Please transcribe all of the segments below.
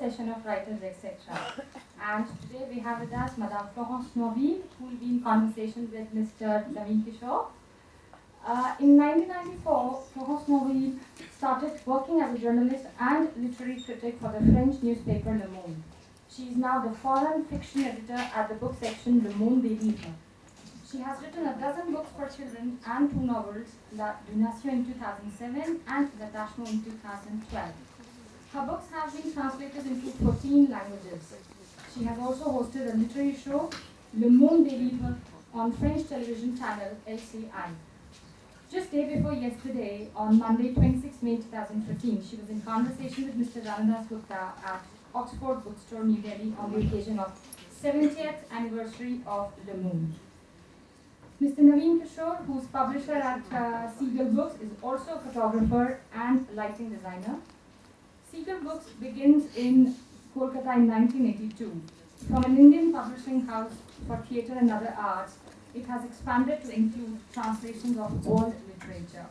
session of writers, etc. And today we have with us Madame Florence Noiville, who will be in conversation with Mr. Naveen Kishore. In 1994, Florence Noiville started working as a journalist and literary critic for the French newspaper Le Monde. She is now the foreign fiction editor at the book section Le Monde des Livres. She has written a dozen books for children and 2 novels, La Donation in 2007 and L'attachement in 2012. Her books have been translated into 14 languages. She has also hosted a literary show, Le Monde des Livres, on French television channel LCI. Just day before yesterday, on Monday, 26 May 2015, she was in conversation with Mr. Ranadas Gupta at Oxford Bookstore, New Delhi, on the occasion of 70th anniversary of Le Monde. Mr. Naveen Kishore, who's publisher at Seagull Books, is also a photographer and lighting designer. Seagull Books begins in Kolkata in 1982. From an Indian publishing house for theatre and other arts, it has expanded to include translations of world literature.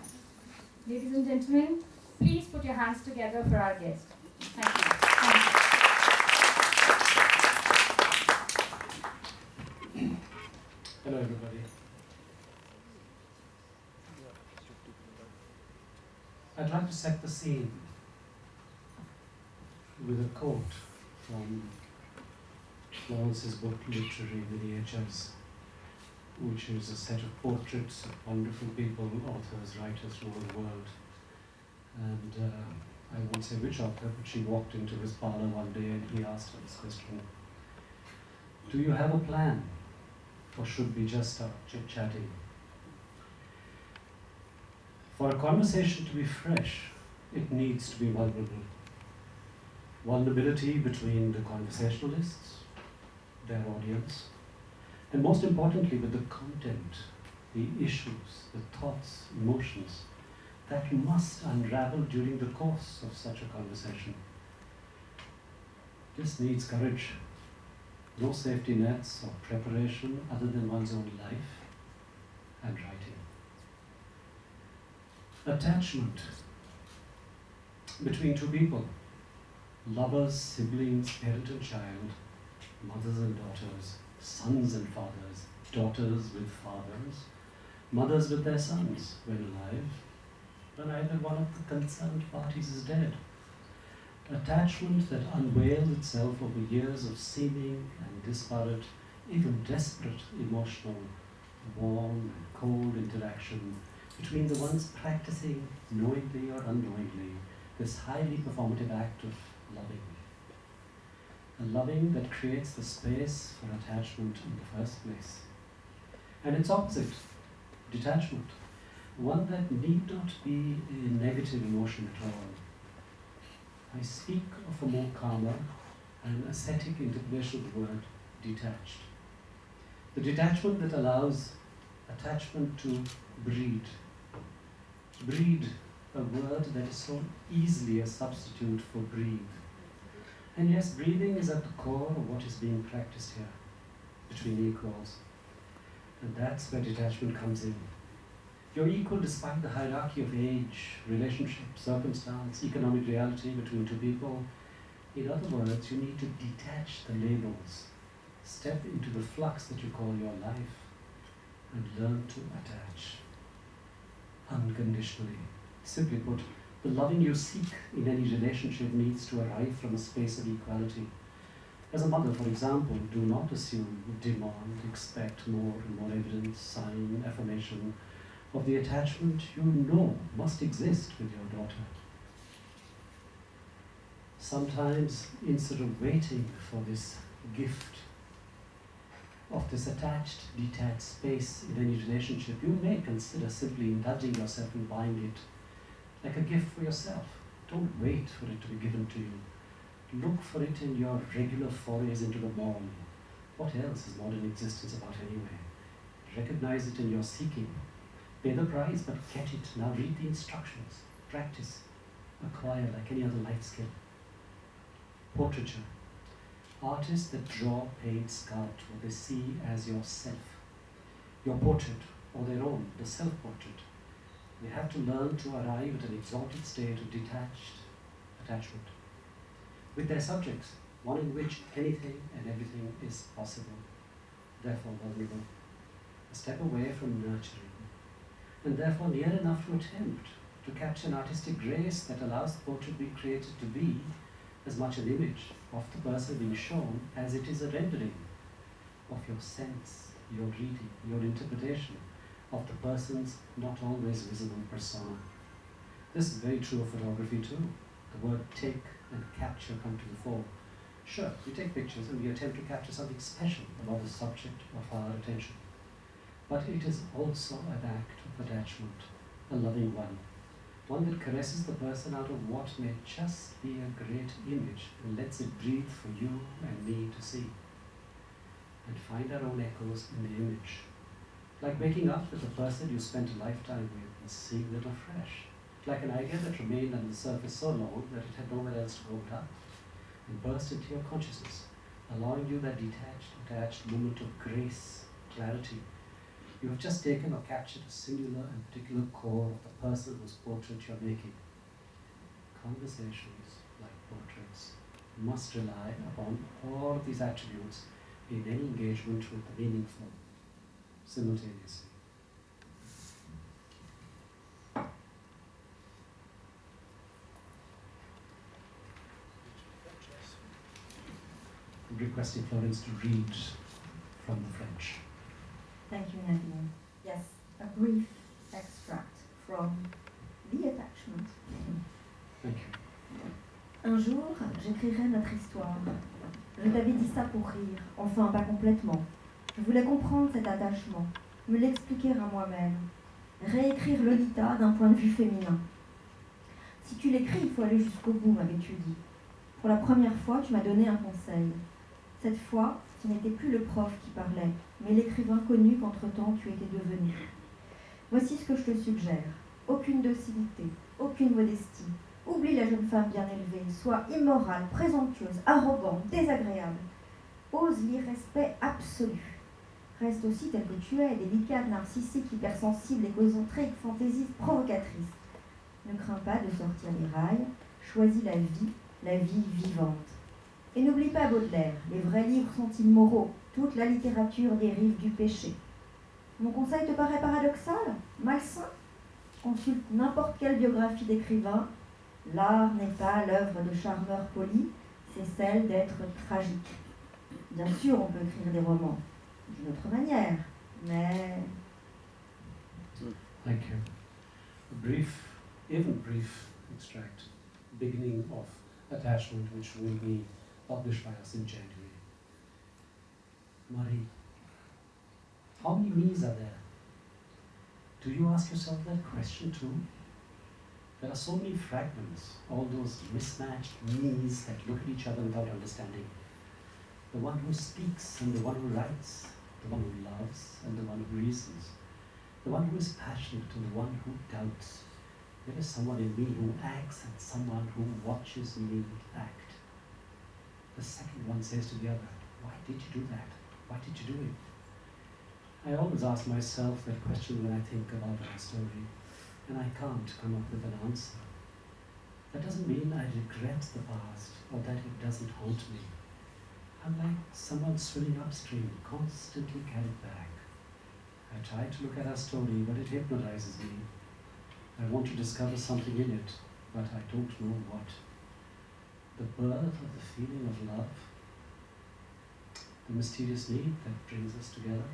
Ladies and gentlemen, please put your hands together for our guest. Thank you. Thank you. Hello, everybody. I'd like to set the scene with a quote from Florence's book, Literary Miniatures, which is a set of portraits of wonderful people, authors, writers from all the world. And I won't say which author, but she walked into his parlor one day and he asked her this question: do you have a plan, or should we just start chit-chatting? For a conversation to be fresh, it needs to be vulnerable. Vulnerability between the conversationalists, their audience, and most importantly with the content, the issues, the thoughts, emotions that must unravel during the course of such a conversation. This needs courage. No safety nets or preparation other than one's own life and writing. Attachment between 2 people, lovers, siblings, parent and child, mothers and daughters, sons and fathers, daughters with fathers, mothers with their sons when alive, when either one of the concerned parties is dead. Attachment that unveils itself over years of seeming and disparate, even desperate emotional, warm and cold interaction between the ones practicing, knowingly or unknowingly, this highly performative act of loving. A loving that creates the space for attachment in the first place. And its opposite, detachment, one that need not be a negative emotion at all. I speak of a more calmer and ascetic interpretation of the word detached. The detachment that allows attachment to breed. Breed, a word that is so easily a substitute for breathe. And yes, breathing is at the core of what is being practiced here, between equals. And that's where detachment comes in. You're equal despite the hierarchy of age, relationship, circumstance, economic reality between 2 people. In other words, you need to detach the labels, step into the flux that you call your life, and learn to attach unconditionally. Simply put, the loving you seek in any relationship needs to arrive from a space of equality. As a mother, for example, do not assume, demand, expect more and more evidence, sign, affirmation of the attachment you know must exist with your daughter. Sometimes, instead of waiting for this gift of this attached, detached space in any relationship, you may consider simply indulging yourself in buying it like a gift for yourself. Don't wait for it to be given to you. Look for it in your regular forays into the mall. What else is modern existence about anyway? Recognize it in your seeking. Pay the price, but get it. Now read the instructions. Practice. Acquire like any other life skill. Portraiture. Artists that draw, paint, sculpt what they see as yourself. Your portrait, or their own, the self-portrait. They have to learn to arrive at an exalted state of detached attachment. with their subjects, one in which anything and everything is possible, therefore vulnerable, a step away from nurturing, and therefore near enough to attempt to capture an artistic grace that allows the portrait to be created to be as much an image of the person being shown as it is a rendering of your sense, your reading, your interpretation of the person's not always visible persona. This is very true of photography too. The word take and capture come to the fore. Sure, we take pictures and we attempt to capture something special about the subject of our attention. But it is also an act of attachment, a loving one that caresses the person out of what may just be a great image and lets it breathe for you and me to see, and find our own echoes in the image. Like waking up with a person you spent a lifetime with and seeing them afresh. Like an idea that remained under the surface so long that it had nowhere else to go but up, and burst into your consciousness, allowing you that detached, attached moment of grace, clarity. You have just taken or captured a singular and particular core of the person whose portrait you're making. Conversations, like portraits, must rely upon all of these attributes in any engagement with the meaningful, simultaneously. I'm requesting Florence to read from the French. Thank you, Naveen. Yes, a brief extract from The Attachment. Thank you. Un jour, j'écrirai notre histoire. Je t'avais dit ça pour rire, enfin pas complètement. Je voulais comprendre cet attachement, me l'expliquer à moi-même, réécrire Lolita d'un point de vue féminin. Si tu l'écris, il faut aller jusqu'au bout, m'avais-tu dit. Pour la première fois, tu m'as donné un conseil. Cette fois, ce n'était plus le prof qui parlait, mais l'écrivain connu qu'entre-temps tu étais devenu. Voici ce que je te suggère. Aucune docilité, aucune modestie. Oublie la jeune femme bien élevée, sois immorale, présomptueuse, arrogante, désagréable. Ose l'irrespect absolu. Reste aussi tel que tu es, délicate, narcissique, hypersensible, égocentrique, fantaisiste, provocatrice. Ne crains pas de sortir les rails, choisis la vie vivante. Et n'oublie pas Baudelaire, les vrais livres sont immoraux, toute la littérature dérive du péché. Mon conseil te paraît paradoxal, malsain? Consulte n'importe quelle biographie d'écrivain. L'art n'est pas l'œuvre de charmeurs polis, c'est celle d'être tragique. Bien sûr, on peut écrire des romans, d'une autre manière, mais... Thank you. A brief, even brief extract, beginning of Attachment, which will be published by us in January. Marie, how many me's are there? Do you ask yourself that question too? There are so many fragments, all those mismatched me's that look at each other without understanding. The one who speaks and the one who writes, the one who loves and the one who reasons, the one who is passionate and the one who doubts. There is someone in me who acts and someone who watches me act. The second one says to the other, why did you do that? Why did you do it? I always ask myself that question when I think about our story, and I can't come up with an answer. That doesn't mean I regret the past or that it doesn't haunt me. I'm like someone swimming upstream, constantly carried back. I try to look at our story, but it hypnotizes me. I want to discover something in it, but I don't know what. The birth of the feeling of love, the mysterious need that brings us together.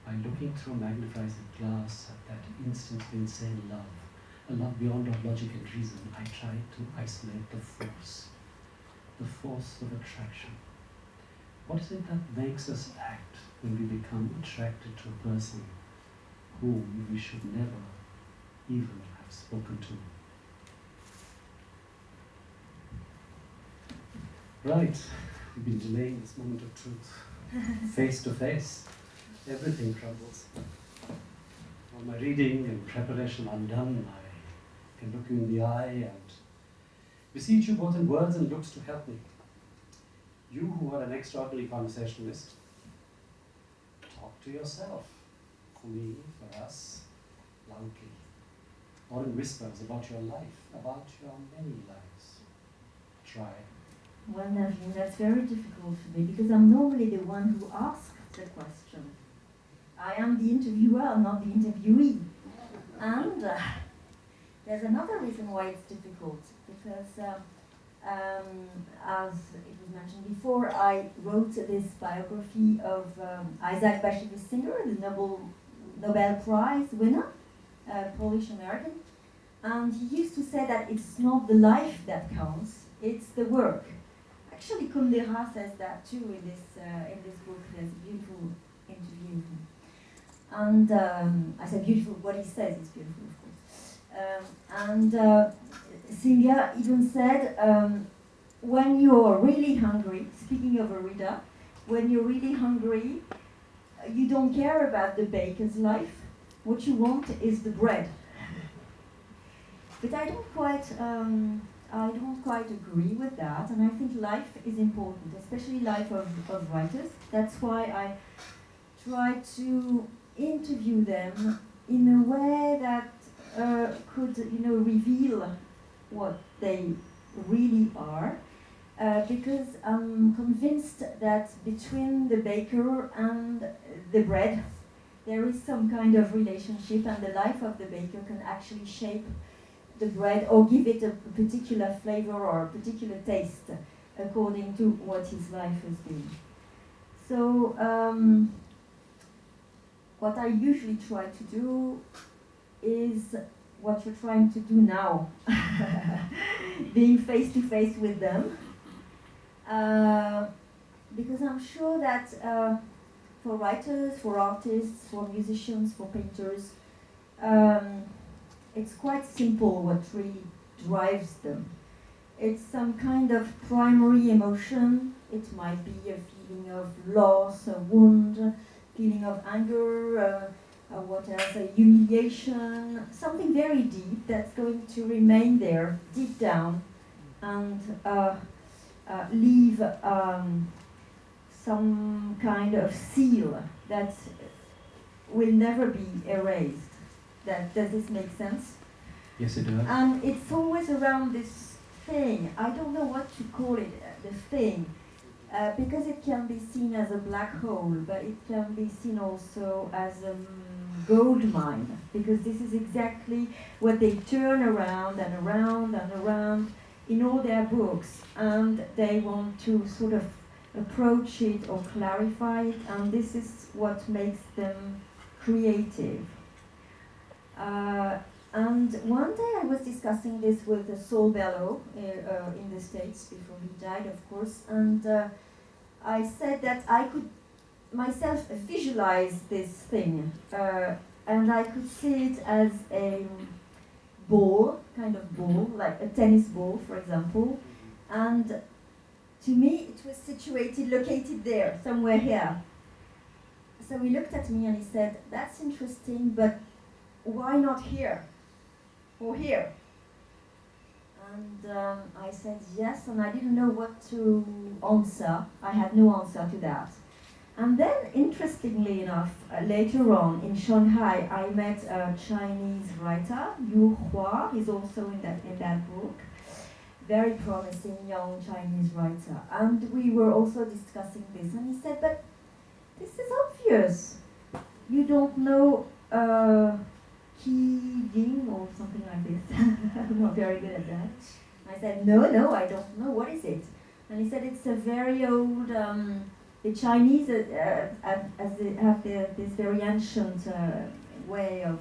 By looking through a magnifying glass at that instant of insane love, a love beyond our logic and reason, I try to isolate the force of attraction. What is it that makes us act when we become attracted to a person whom we should never even have spoken to? Right, we've been delaying this moment of truth. Face to face, everything crumbles. All my reading and preparation undone, I can look you in the eye and beseech you both in words and looks to help me. You who are an extraordinary conversationalist, talk to yourself, for me, for us, loudly, or in whispers about your life, about your many lives. Try. Well, Naveen, that's very difficult for me because I'm normally the one who asks the question. I am the interviewer, not the interviewee. And there's another reason why it's difficult, because as it was mentioned before, I wrote this biography of Isaac Bashevis Singer, the Nobel Prize winner, Polish-American. And he used to say that it's not the life that counts, it's the work. Actually, Kundera says that too in this book. There's a beautiful interview. And I said beautiful, what he says is beautiful, of course. Singer even said, when you're really hungry, speaking of a reader, when you're really hungry, you don't care about the baker's life. What you want is the bread. But I don't quite agree with that, and I think life is important, especially life of writers. That's why I try to interview them in a way that could, reveal what they really are, because I'm convinced that between the baker and the bread, there is some kind of relationship, and the life of the baker can actually shape the bread or give it a particular flavor or a particular taste according to what his life has been. So what I usually try to do is what you're trying to do now, being face to face with them, because I'm sure that for writers, for artists, for musicians, for painters, it's quite simple what really drives them. It's some kind of primary emotion. It might be a feeling of loss, a wound, feeling of anger, what else, a humiliation, something very deep that's going to remain there deep down and leave some kind of seal that will never be erased. Does this make sense? Yes, it does. And it's always around this thing. I don't know what to call it, the thing, because it can be seen as a black hole, but it can be seen also as a gold mine, because this is exactly what they turn around and around and around in all their books, and they want to sort of approach it or clarify it, and this is what makes them creative. And one day I was discussing this with Saul Bellow in the States before he died, of course, and I said that I could myself visualize this thing, and I could see it as a ball, kind of ball, like a tennis ball, for example, and to me it was located there, somewhere here. So he looked at me and he said, "That's interesting, but why not here? Or here?" And I said yes, and I didn't know what to answer. I had no answer to that. And then, interestingly enough, later on in Shanghai, I met a Chinese writer, Yu Hua. He's also in that book. Very promising young Chinese writer. And we were also discussing this, and he said, "But this is obvious. You don't know Qi or something like this." I'm not very good at that. I said, no, I don't know. What is it? And he said, it's a very old, the Chinese have this very ancient way of,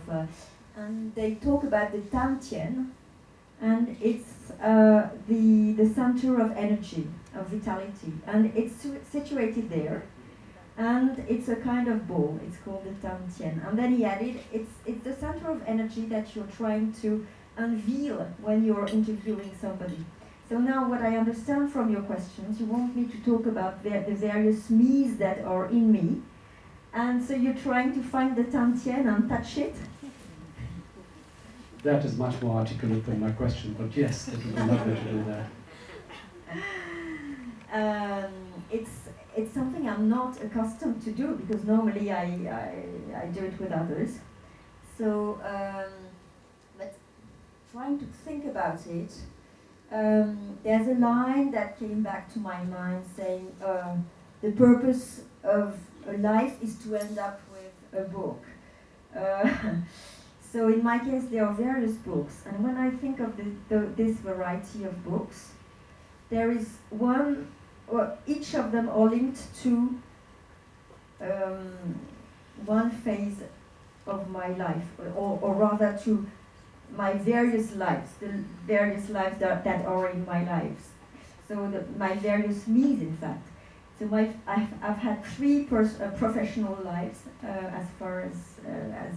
and they talk about the Tantien, and it's the center of energy, of vitality, and it's situated there. And it's a kind of ball, it's called the Tantien. And then he added, it's the center of energy that you're trying to unveil when you're interviewing somebody. So now what I understand from your questions, you want me to talk about the various me's that are in me. And so you're trying to find the Tantien and touch it? That is much more articulate than my question, but yes, it would be lovely to do that. It's something I'm not accustomed to do, because normally I do it with others. So, but trying to think about it, there's a line that came back to my mind saying, the purpose of a life is to end up with a book. So in my case, there are various books, and when I think of this variety of books, there is one, or each of them are linked to one phase of my life, or rather to my various lives, the various lives that are in my lives. So my various me's, in fact. So I've had three professional lives as far as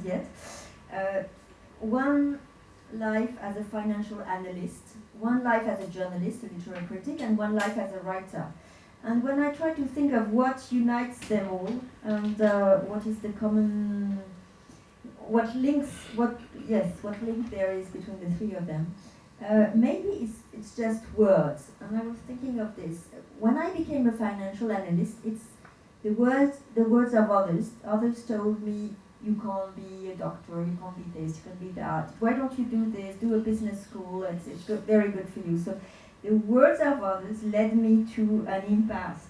yet. One life as a financial analyst, one life as a journalist, a literary critic, and one life as a writer. And when I try to think of what unites them all, and what is the common, what link there is between the three of them, maybe it's just words. And I was thinking of this. When I became a financial analyst, it's the words of others. Others told me, you can't be a doctor, you can't be this, you can't be that. Why don't you do this? Do a business school, it's very good for you. So the words of others led me to an impasse.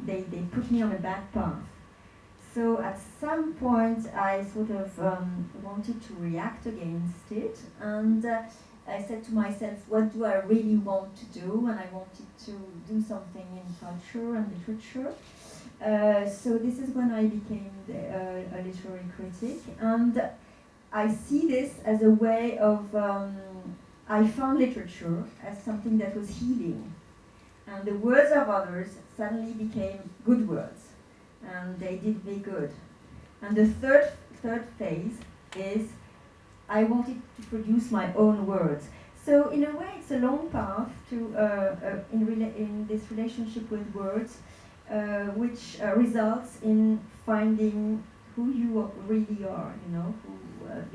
They put me on a bad path. So at some point I sort of wanted to react against it, and I said to myself, what do I really want to do? And I wanted to do something in culture and literature. So this is when I became a literary critic, and I see this as a way of, I found literature as something that was healing, and the words of others suddenly became good words, and they did me good. And the third phase is I wanted to produce my own words. So in a way, it's a long path to in this relationship with words, which results in finding who you really are. You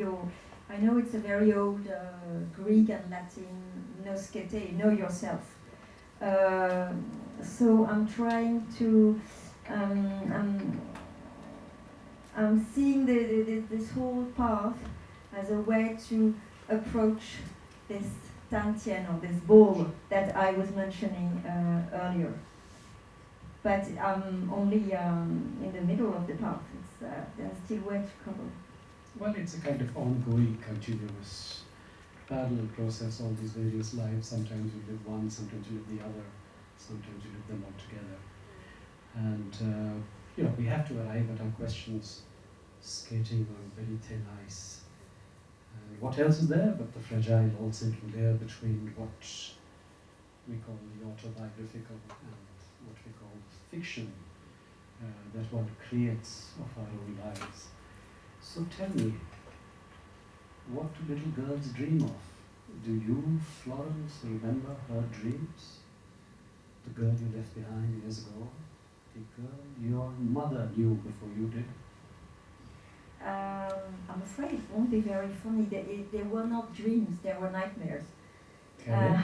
know, I know it's a very old Greek and Latin noskete, know yourself. So I'm trying to. I'm seeing this whole path as a way to approach this Tantien, or this ball that I was mentioning earlier. But I'm only in the middle of the path. There's still way to cover. Well, it's a kind of ongoing, continuous, parallel process, all these various lives. Sometimes you live one, sometimes you live the other, sometimes you live them all together. And, we have to arrive at our questions skating on very thin ice. And what else is there but the fragile, all-sinking layer between what we call the autobiographical and what we call fiction that one creates of our own lives. So tell me, what do little girls dream of? Do you, Florence, remember her dreams? The girl you left behind years ago? The girl your mother knew before you did? I'm afraid it won't be very funny. They were not dreams, they were nightmares. Okay.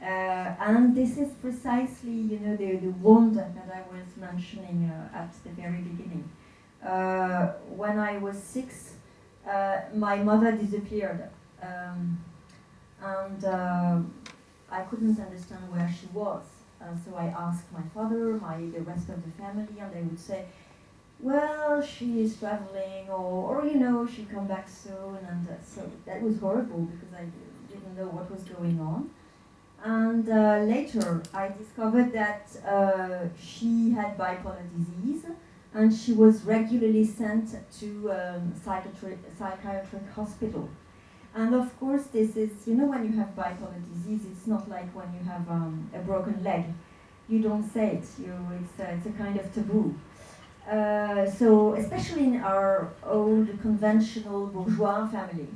And this is precisely, the wound that I was mentioning at the very beginning. When I was 6, my mother disappeared, and I couldn't understand where she was. So I asked my father, the rest of the family, and they would say, well, she is traveling, or she'll come back soon, and so that was horrible because I didn't know what was going on. And later I discovered that she had bipolar disease, and she was regularly sent to psychiatric hospital. And of course this is, when you have bipolar disease, it's not like when you have a broken leg. You don't say it, it's a kind of taboo. So especially in our old conventional bourgeois family,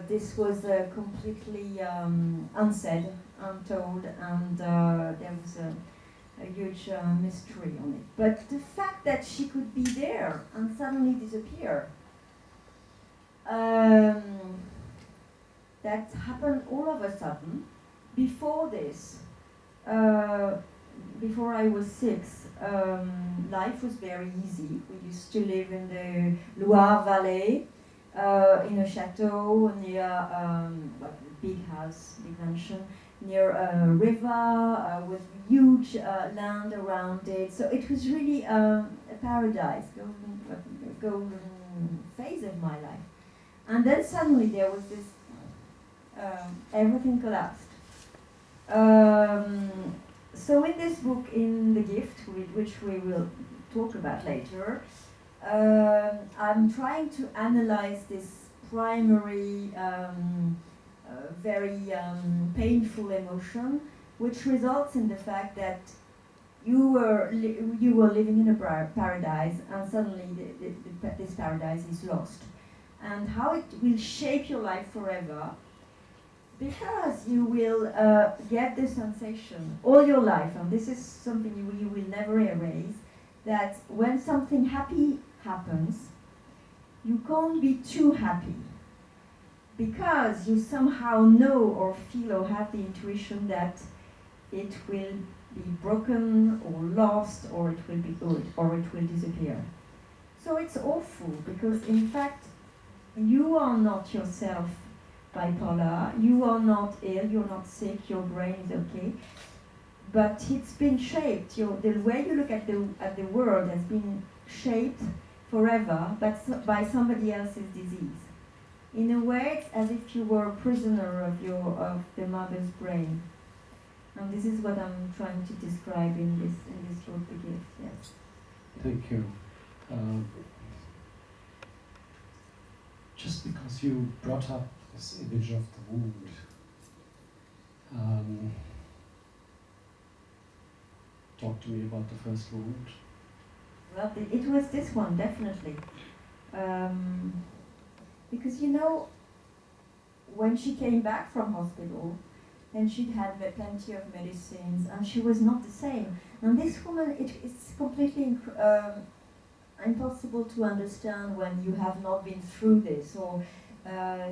this was completely unsaid, untold, and there was a huge mystery on it. But the fact that she could be there and suddenly disappear, that happened all of a sudden. Before this, before I was 6, life was very easy. We used to live in the Loire Valley, in a chateau near big house, big mansion, near a river with huge land around it. So it was really a paradise, golden phase of my life. And then suddenly there was this, everything collapsed. So in this book, in The Gift, which we will talk about later, I'm trying to analyze this primary, very painful emotion, which results in the fact that you were living in a paradise, and suddenly this paradise is lost, and how it will shape your life forever, because you will get the sensation all your life, and this is something you will never erase, that when something happy happens, you can't be too happy, because you somehow know or feel or have the intuition that it will be broken or lost, or it will be good, or it will disappear. So it's awful, because in fact you are not yourself bipolar, you are not ill, you're not sick, your brain is okay, but it's been shaped, the way you look at the world has been shaped forever by somebody else's disease. In a way, it's as if you were a prisoner of the mother's brain. And this is what I'm trying to describe in this book, The Gift. Yes. Thank you. Just because you brought up this image of the wound, talk to me about the first wound. Well, it was this one, definitely. Because when she came back from hospital, then she'd had plenty of medicines, and she was not the same. And this woman, it's completely impossible to understand when you have not been through this, or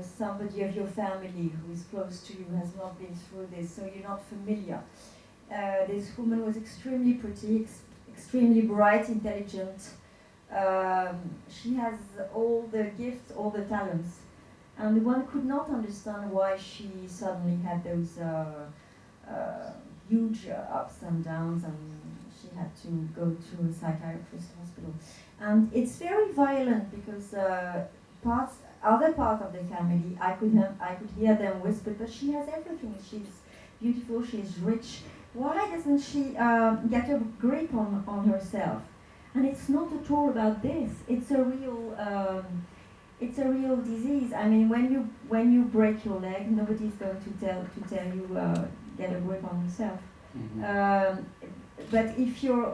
somebody of your family who is close to you has not been through this, so you're not familiar. This woman was extremely pretty, extremely bright, intelligent. She has all the gifts, all the talents. And one could not understand why she suddenly had those huge ups and downs, and she had to go to a psychiatrist hospital. And it's very violent, because other parts of the family, I could hear them whisper, but she has everything. She's beautiful, she's rich. Why doesn't she get a grip on herself? And it's not at all about this. It's a real disease. I mean, when you break your leg, nobody's going to tell you get a grip on yourself. Mm-hmm. But if you're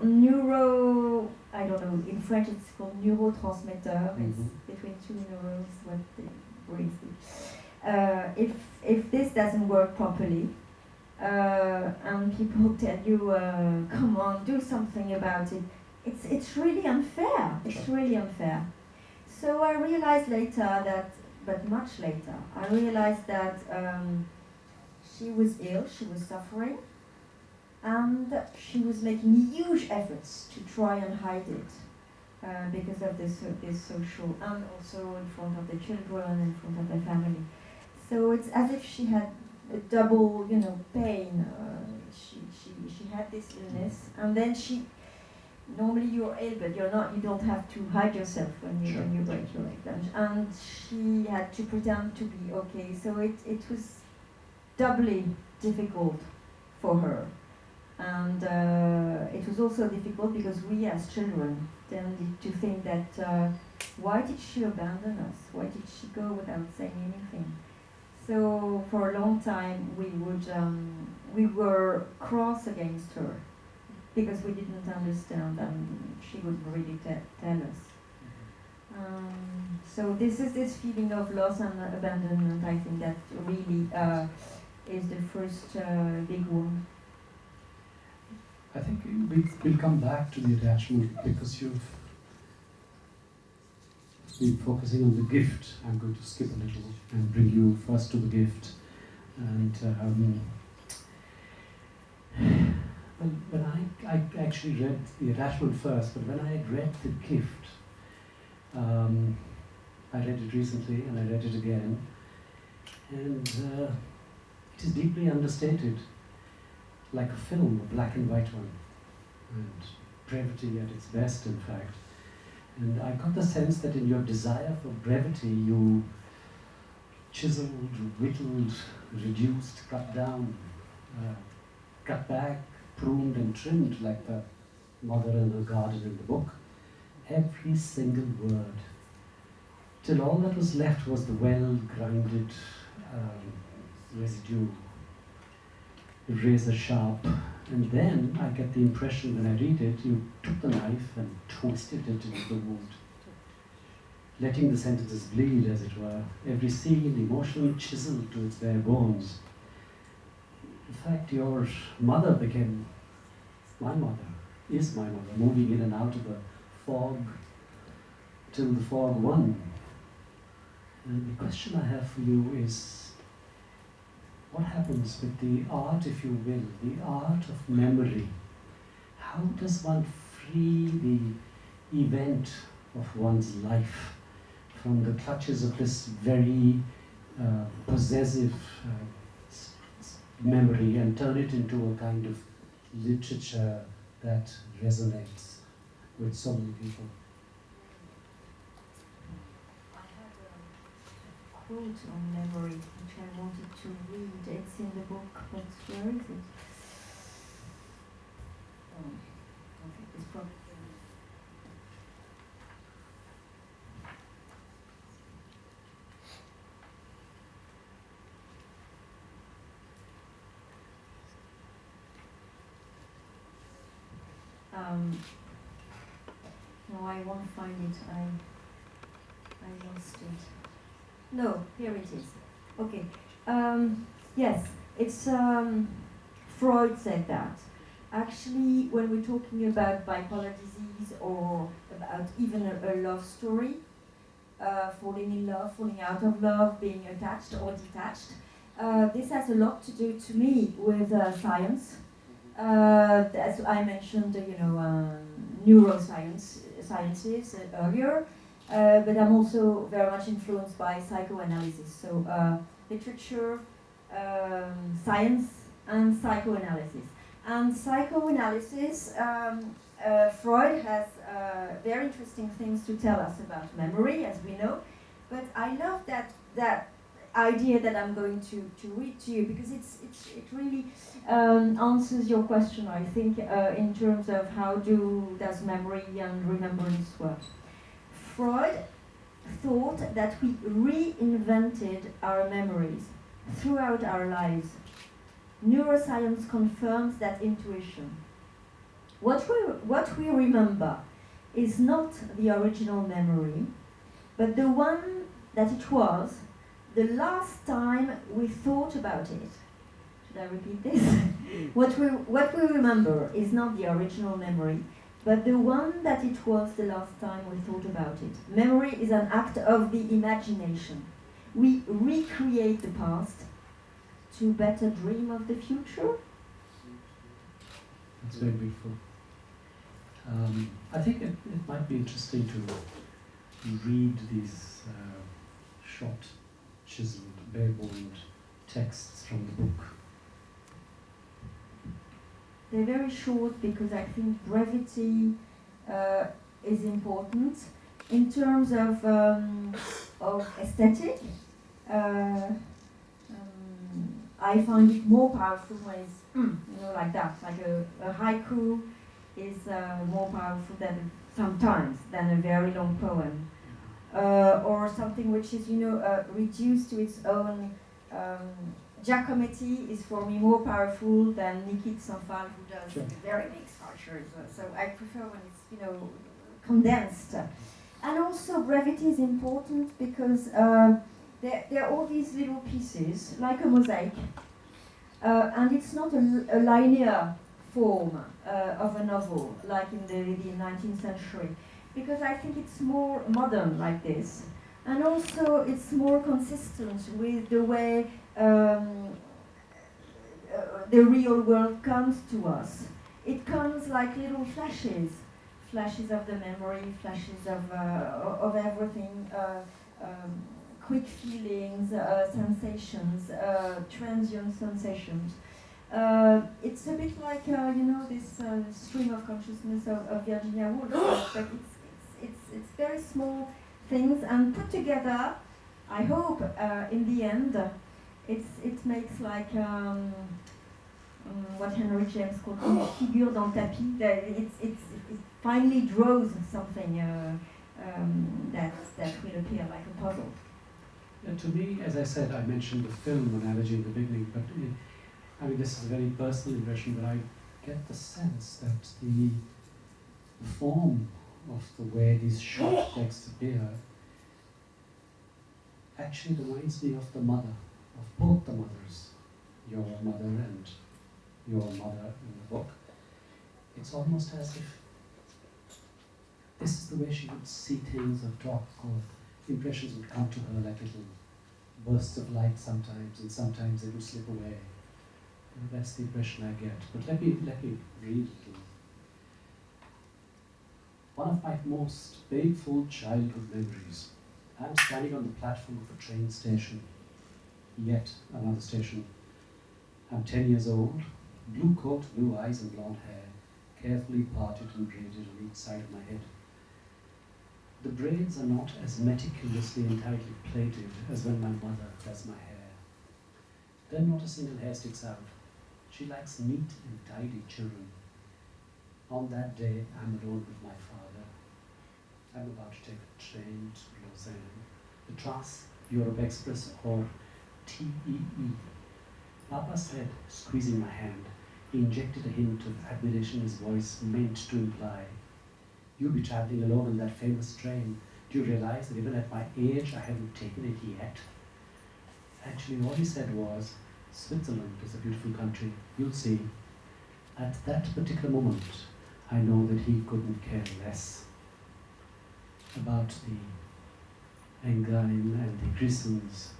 I don't know, in French it's called neurotransmitter. Mm-hmm. It's between two neurons what brings it. If this doesn't work properly, and people tell you, come on, do something about it, it's really unfair. It's really unfair. So I realized later but much later, I realized that she was ill, she was suffering, and she was making huge efforts to try and hide it because of this social, and also in front of the children, in front of the family. So it's as if she had a double, pain. She had this illness, and then normally you're ill, but you're not. You don't have to hide yourself when you break your leg. And she had to pretend to be okay. So it was doubly difficult for her, and it was also difficult because we as children tended to think that why did she abandon us? Why did she go without saying anything? So for a long time we were cross against her, because we didn't understand, and she wouldn't really tell us. So this is this feeling of loss and abandonment, I think, that really is the first big wound. I think we'll come back to the attachment, because you've been focusing on the gift. I'm going to skip a little and bring you first to the gift. And when I actually read the attachment first, but when I read the gift, I read it recently and I read it again, and it is deeply understated, like a film, a black and white one, and brevity at its best, in fact. And I got the sense that in your desire for brevity, you chiseled, whittled, reduced, cut down, cut back, pruned and trimmed like the mother in her garden in the book. Every single word, till all that was left was the well-grinded residue, razor sharp. And then I get the impression when I read it, you took the knife and twisted it into the wound, letting the sentences bleed, as it were, every scene emotionally chiseled to its bare bones. In fact, your mother became my mother, is my mother, moving in and out of the fog till the fog won. And the question I have for you is, what happens with the art, if you will, the art of memory? How does one free the event of one's life from the clutches of this very possessive memory and turn it into a kind of literature that resonates with so many people? Quote on memory, which I wanted to read. It's in the book, but where is it? Okay, it's probably. No, I won't find it. I lost it. No, here it is. Okay. Yes, it's Freud said that. Actually, when we're talking about bipolar disease or about even a love story, falling in love, falling out of love, being attached or detached, this has a lot to do, to me, with science. As I mentioned, neurosciences earlier. But I'm also very much influenced by psychoanalysis. So literature, science, and psychoanalysis. And psychoanalysis, Freud has very interesting things to tell us about memory, as we know. But I love that idea that I'm going to read to you, because it really answers your question, I think, in terms of how does memory and remembrance work. Freud thought that we reinvented our memories throughout our lives. Neuroscience confirms that intuition. What we remember is not the original memory, but the one that it was the last time we thought about it. Should I repeat this? What we remember is not the original memory, but the one that it was the last time we thought about it. Memory is an act of the imagination. We recreate the past to better dream of the future. That's very beautiful. I think it might be interesting to read these short, chiseled, bare-boned texts from the book. They're very short because I think brevity is important. In terms of aesthetic, I find it more powerful when it's like that. Like a haiku is more powerful sometimes than a very long poem, or something which is reduced to its own. Giacometti is for me more powerful than Nikit Sanfal, who does very big sculptures. So I prefer when it's condensed. And also brevity is important because there are all these little pieces, like a mosaic, and it's not a linear form of a novel, like in the 19th century, because I think it's more modern like this. And also it's more consistent with the way the real world comes to us. It comes like little flashes of the memory, flashes of everything, quick feelings, sensations, transient sensations. It's a bit like this stream of consciousness of Virginia Woolf, but it's very small things and put together. I hope in the end it makes like what Henry James called a figure dans tapis. It finally draws something that will appear like a puzzle. To me, as I said, I mentioned the film analogy in the beginning, but I mean, this is a very personal impression, but I get the sense that the form of the way these short texts appear actually reminds me of the mother, of both the mothers, your mother and your mother in the book. It's almost as if this is the way she would see things or talk, or impressions would come to her like little bursts of light sometimes, and sometimes they would slip away. That's the impression I get. But let me read it. One of my most painful childhood memories. I'm standing on the platform of a train station. Yet another station. I'm 10 years old, blue coat, blue eyes and blonde hair, carefully parted and braided on each side of my head. The braids are not as meticulously and tightly plaited as when my mother does my hair. Then not a single hair sticks out. She likes neat and tidy children. On that day, I'm alone with my father. I'm about to take a train to Lausanne, the Trans-Europe Express, or TEE. Papa said, squeezing my hand. He injected a hint of admiration his voice meant to imply. You'll be traveling alone on that famous train. Do you realize that even at my age, I haven't taken it yet? Actually, all he said was, Switzerland is a beautiful country. You'll see. At that particular moment, I know that he couldn't care less about the Engadine and the Grisons.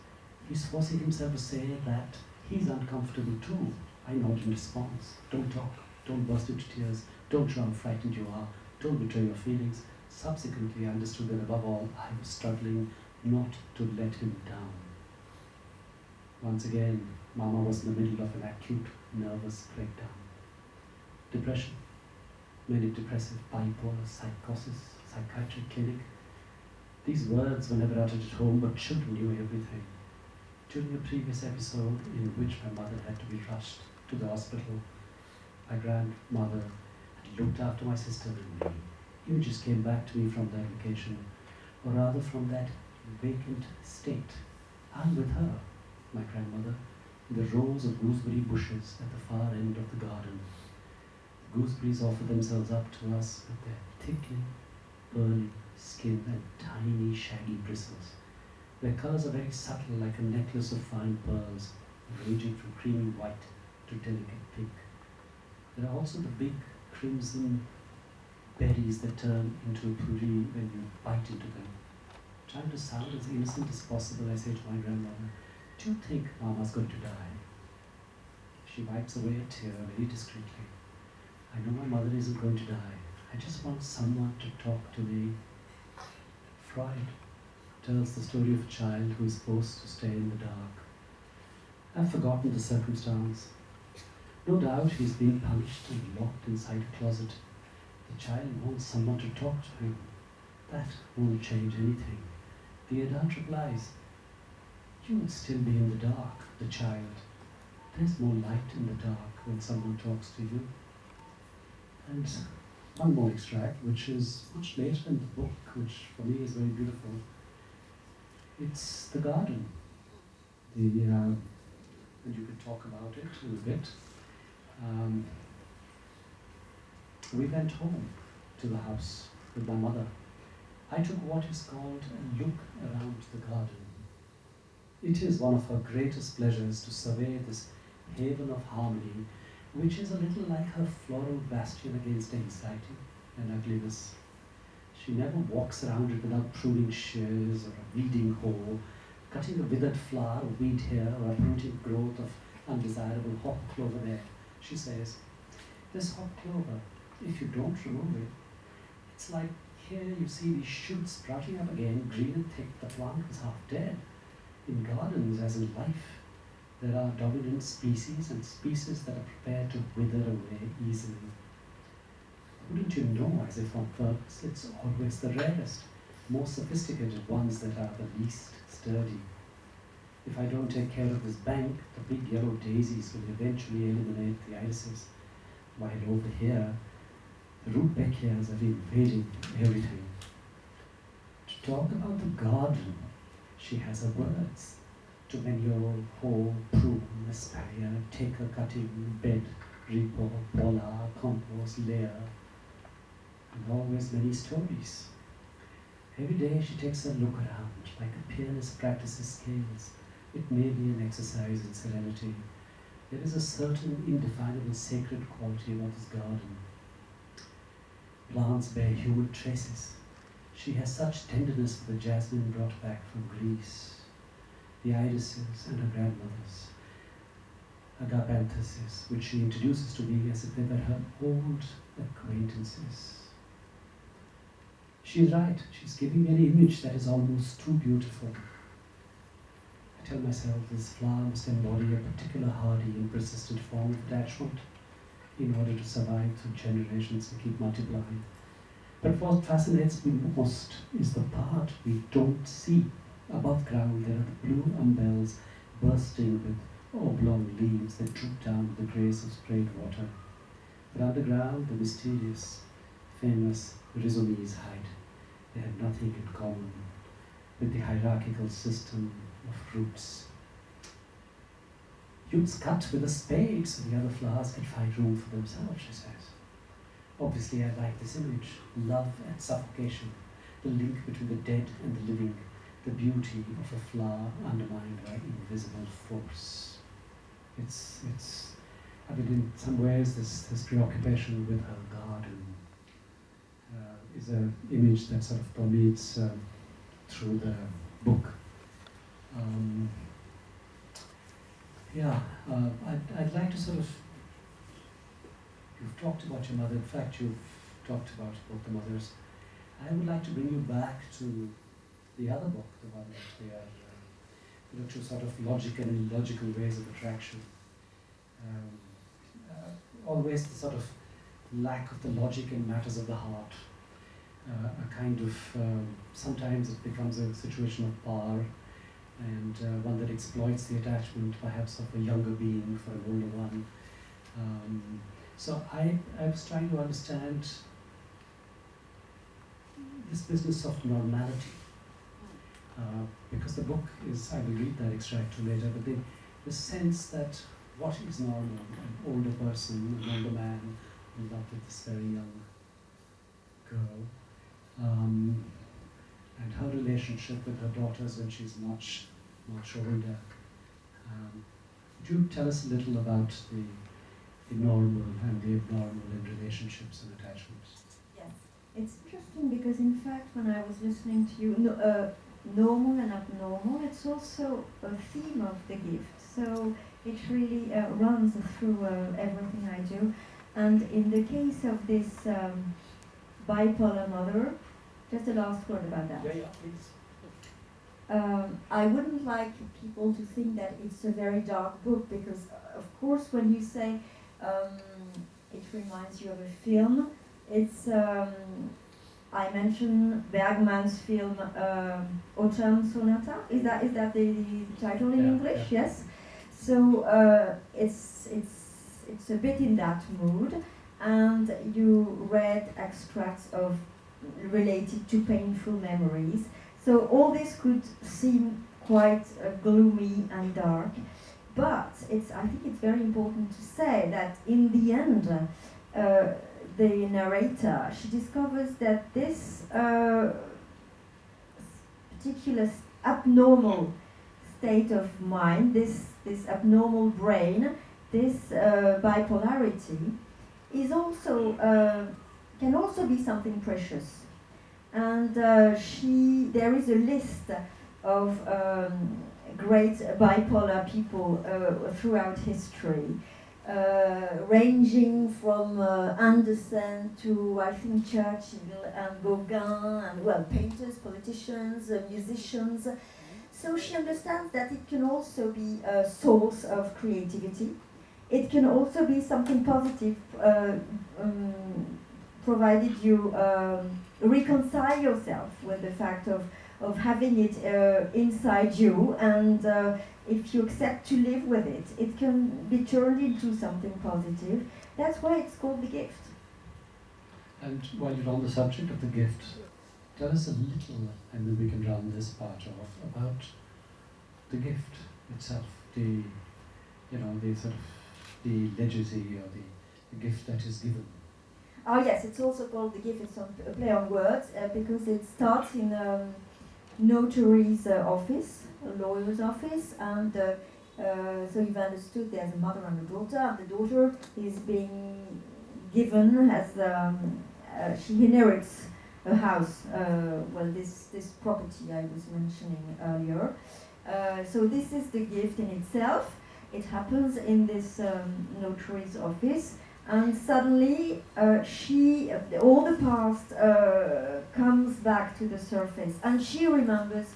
He's forcing himself to say that he's uncomfortable too. I nod in response. Don't talk. Don't burst into tears. Don't show how frightened you are. Don't betray your feelings. Subsequently, I understood that above all, I was struggling not to let him down. Once again, Mama was in the middle of an acute nervous breakdown. Depression, manic depressive, bipolar, psychosis, psychiatric clinic. These words were never uttered at home, but children knew everything. During a previous episode in which my mother had to be rushed to the hospital, my grandmother had looked after my sister and me. Images came back to me from that location, or rather from that vacant state. I'm with her, my grandmother, in the rows of gooseberry bushes at the far end of the garden. The gooseberries offer themselves up to us with their thickly pearly skin and tiny shaggy bristles. Their colours are very subtle, like a necklace of fine pearls, ranging from creamy white to delicate pink. There are also the big crimson berries that turn into a puree when you bite into them. Trying to sound as innocent as possible, I say to my grandmother, do you think Mama's going to die? She wipes away a tear very discreetly. I know my mother isn't going to die. I just want someone to talk to me. Freud tells the story of a child who is forced to stay in the dark. I've forgotten the circumstance. No doubt he's been punished and locked inside a closet. The child wants someone to talk to him. That won't change anything. The adult replies, you would still be in the dark, the child. There's more light in the dark when someone talks to you. And one more extract, which is much later in the book, which for me is very beautiful. It's the garden. And you could talk about it in a bit. We went home to the house with my mother. I took what is called a look around the garden. It is one of her greatest pleasures to survey this haven of harmony, which is a little like her floral bastion against anxiety and ugliness. She never walks around it without pruning shears or a weeding hoe, cutting a withered flower or weed here or uprooting growth of undesirable hop clover there. She says, this hop clover, if you don't remove it, it's like here you see these shoots sprouting up again, green and thick, the plant was half dead. In gardens, as in life, there are dominant species and species that are prepared to wither away easily. Wouldn't you know, as if on purpose, it's always the rarest, most sophisticated ones that are the least sturdy. If I don't take care of this bank, the big yellow daisies will eventually eliminate the irises, while over here, the rudbeckias are invading everything. To talk about the garden, she has her words. To manure, hoe, prune, aspire, take a cutting, bed, repo, pola, compost, layer, and always many stories. Every day she takes a look around, like a pianist practices scales. It may be an exercise in serenity. There is a certain indefinable sacred quality about this garden. Plants bear human traces. She has such tenderness for the jasmine brought back from Greece, the irises and her grandmother's, agapanthuses, which she introduces to me as if they were her old acquaintances. She's right, she's giving me an image that is almost too beautiful. I tell myself this flower must embody a particular hardy and persistent form of attachment in order to survive through generations and keep multiplying. But what fascinates me most is the part we don't see. Above ground there are the blue umbels bursting with oblong leaves that droop down with the grace of sprayed water. But underground, the mysterious, famous rhizomes hide. They have nothing in common with the hierarchical system of roots. You must cut with a spade so the other flowers can find room for themselves, she says. Obviously, I like this image. Love and suffocation, the link between the dead and the living, the beauty of a flower undermined by invisible force. I mean, in some ways, this preoccupation with her garden is an image that sort of permeates through the book. I'd like to sort of, you've talked about your mother, in fact you've talked about both the mothers. I would like to bring you back to the other book, the one that we are, two sort of logical and illogical ways of attraction. Always the sort of lack of the logic in matters of the heart. A kind of, sometimes it becomes a situation of power, and one that exploits the attachment perhaps of a younger being for an older one. So I was trying to understand this business of normality, because the book is, I will read that extract too later, but the sense that what is normal, an older person, an older man in love with this very young girl, and her relationship with her daughters when she's much older. Could you tell us a little about the normal and the abnormal in relationships and attachments? Yes, it's interesting because in fact when I was listening to you, normal and abnormal, it's also a theme of the gift. So it really runs through everything I do. And in the case of this bipolar mother, just a last word about that. Yeah, please. I wouldn't like people to think that it's a very dark book because, of course, when you say it reminds you of a film, it's, I mentioned Bergman's film Autumn Sonata. Is that the title in English? Yeah. Yes. So it's a bit in that mood, and you read extracts of related to painful memories. So all this could seem quite gloomy and dark, but I think it's very important to say that in the end, the narrator, she discovers that this particular abnormal state of mind, this abnormal brain, this bipolarity, is also can also be something precious. And there is a list of great bipolar people throughout history, ranging from Anderson to, I think, Churchill and Gauguin, and, well, painters, politicians, musicians. So she understands that it can also be a source of creativity. It can also be something positive, provided you reconcile yourself with the fact of having it inside you, and if you accept to live with it, it can be turned into something positive. That's why it's called the gift. And while you're on the subject of the gift, tell us a little, and then we can round this part off, about the gift itself, the sort of the legacy or the gift that is given. Oh yes, it's also called the gift. It's a play on words because it starts in a notary's office, a lawyer's office, and so you've understood there's a mother and a daughter, and the daughter is being given as she inherits a house. This property I was mentioning earlier. So this is the gift in itself. It happens in this notary's office, and suddenly all the past comes back to the surface, and she remembers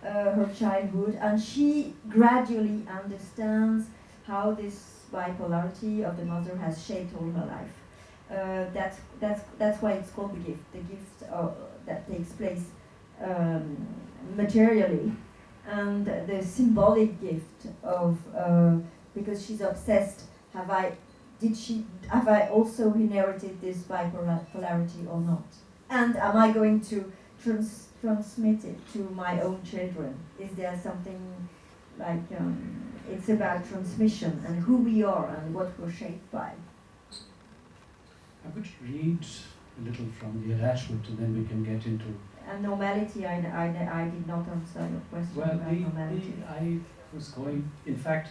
her childhood, and she gradually understands how this bipolarity of the mother has shaped all her life. That's why it's called the gift. The gift that takes place materially, and the symbolic gift of because she's obsessed. Have I also inherited this bipolarity or not? And am I going to transmit it to my own children? Is there something like it's about transmission and who we are and what we're shaped by? I would read a little from the attachment, and then we can get into. And normality, I did not answer your question about normality. I was going. In fact,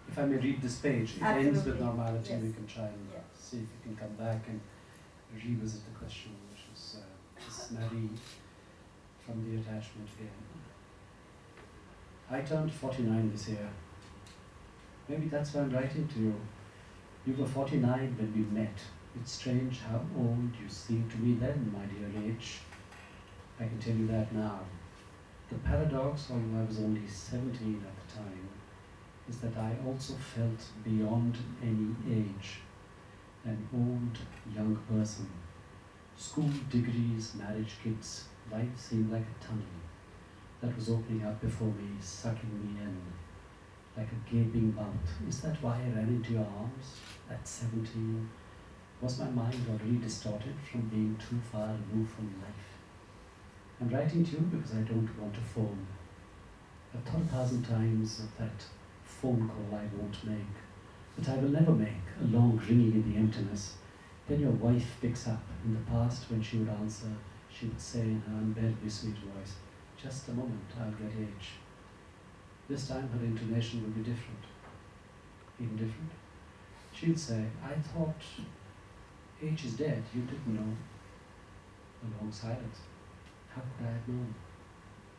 if I may read this page, it Absolutely. ends with normality. Yes. We can try and see if we can come back and revisit the question, which is this Naveen from the attachment again. I turned 49 this year. Maybe that's why I'm writing to you. You were 49 when we met. It's strange how old you seemed to me then, my dear age. I can tell you that now. The paradox, although I was only 17 at the time, is that I also felt beyond any age, an old young person. School degrees, marriage kits, life seemed like a tunnel that was opening up before me, sucking me in, like a gaping mouth. Is that why I ran into your arms at 17? Was my mind already distorted from being too far removed from life? I'm writing to you because I don't want to phone. I've thought 1,000 times of that phone call I won't make, that I will never make, a long ringing in the emptiness. Then your wife picks up. In the past, when she would answer, she would say in her unbearably sweet voice, "Just a moment, I'll get H." This time her intonation will be different. Even different. She'd say, "I thought H is dead, you didn't know." A long silence. How could I have known?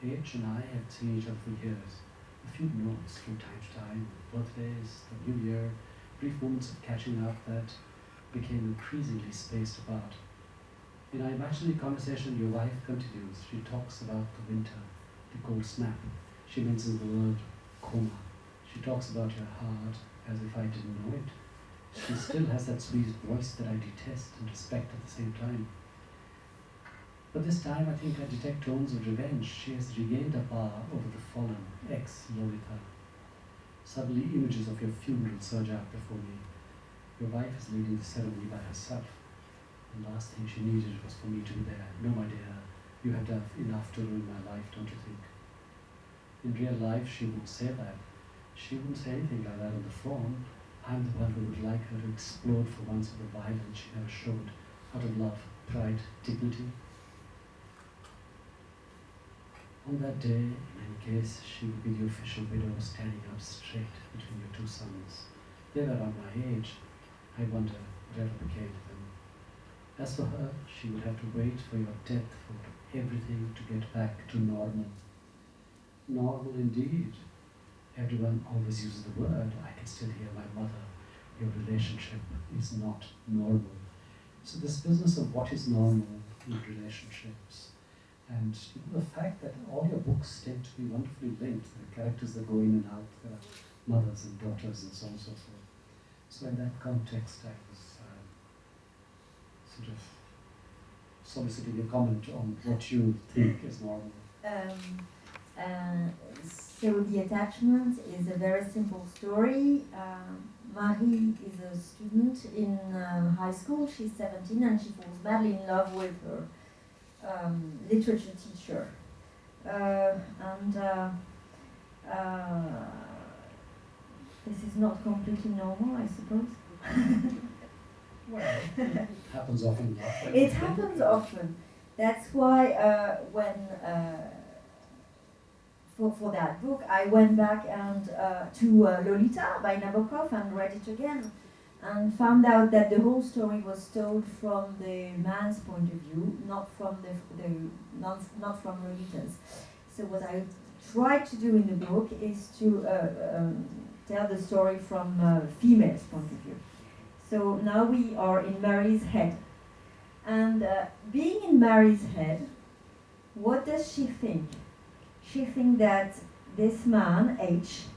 H and I had seen each other for years. A few notes from time to time, birthdays, the new year, brief moments of catching up that became increasingly spaced apart. In our imaginary conversation, your wife continues. She talks about the winter, the cold snap. She mentions the word coma. She talks about your heart as if I didn't know it. She still has that sweet voice that I detest and respect at the same time. But this time I think I detect tones of revenge. She has regained her power over the fallen ex-Lolita. Suddenly images of your funeral surge up before me. Your wife is leading the ceremony by herself. The last thing she needed was for me to be there. No, my dear, you have done enough to ruin my life, don't you think? In real life, she wouldn't say that. She wouldn't say anything like that on the phone. I'm the one who would like her to explode for once with the violence she never showed, out of love, pride, dignity. On that day, in any case, she would be the official widow standing up straight between your two sons. They were around my age. I wonder whatever became of them. As for her, she would have to wait for your death for everything to get back to normal. Normal indeed. Everyone always uses the word. I can still hear my mother. Your relationship is not normal. So this business of what is normal in relationships, And the fact that all your books tend to be wonderfully linked, the characters that go in and out, there are mothers and daughters and so on and so forth. So in that context, I was sort of soliciting a comment on what you think is normal. So the attachment is a very simple story. Marie is a student in high school. She's 17 and she falls madly in love with her literature teacher. This is not completely normal, I suppose. Well, it happens often. It happens often. That's why for that book, I went back and to Lolita by Nabokov and read it again, and found out that the whole story was told from the man's point of view, not from not from Lolita's. So what I tried to do in the book is to tell the story from female's point of view. So now we are in Mary's head, and being in Mary's head, what does she think? She thinks that this man, H,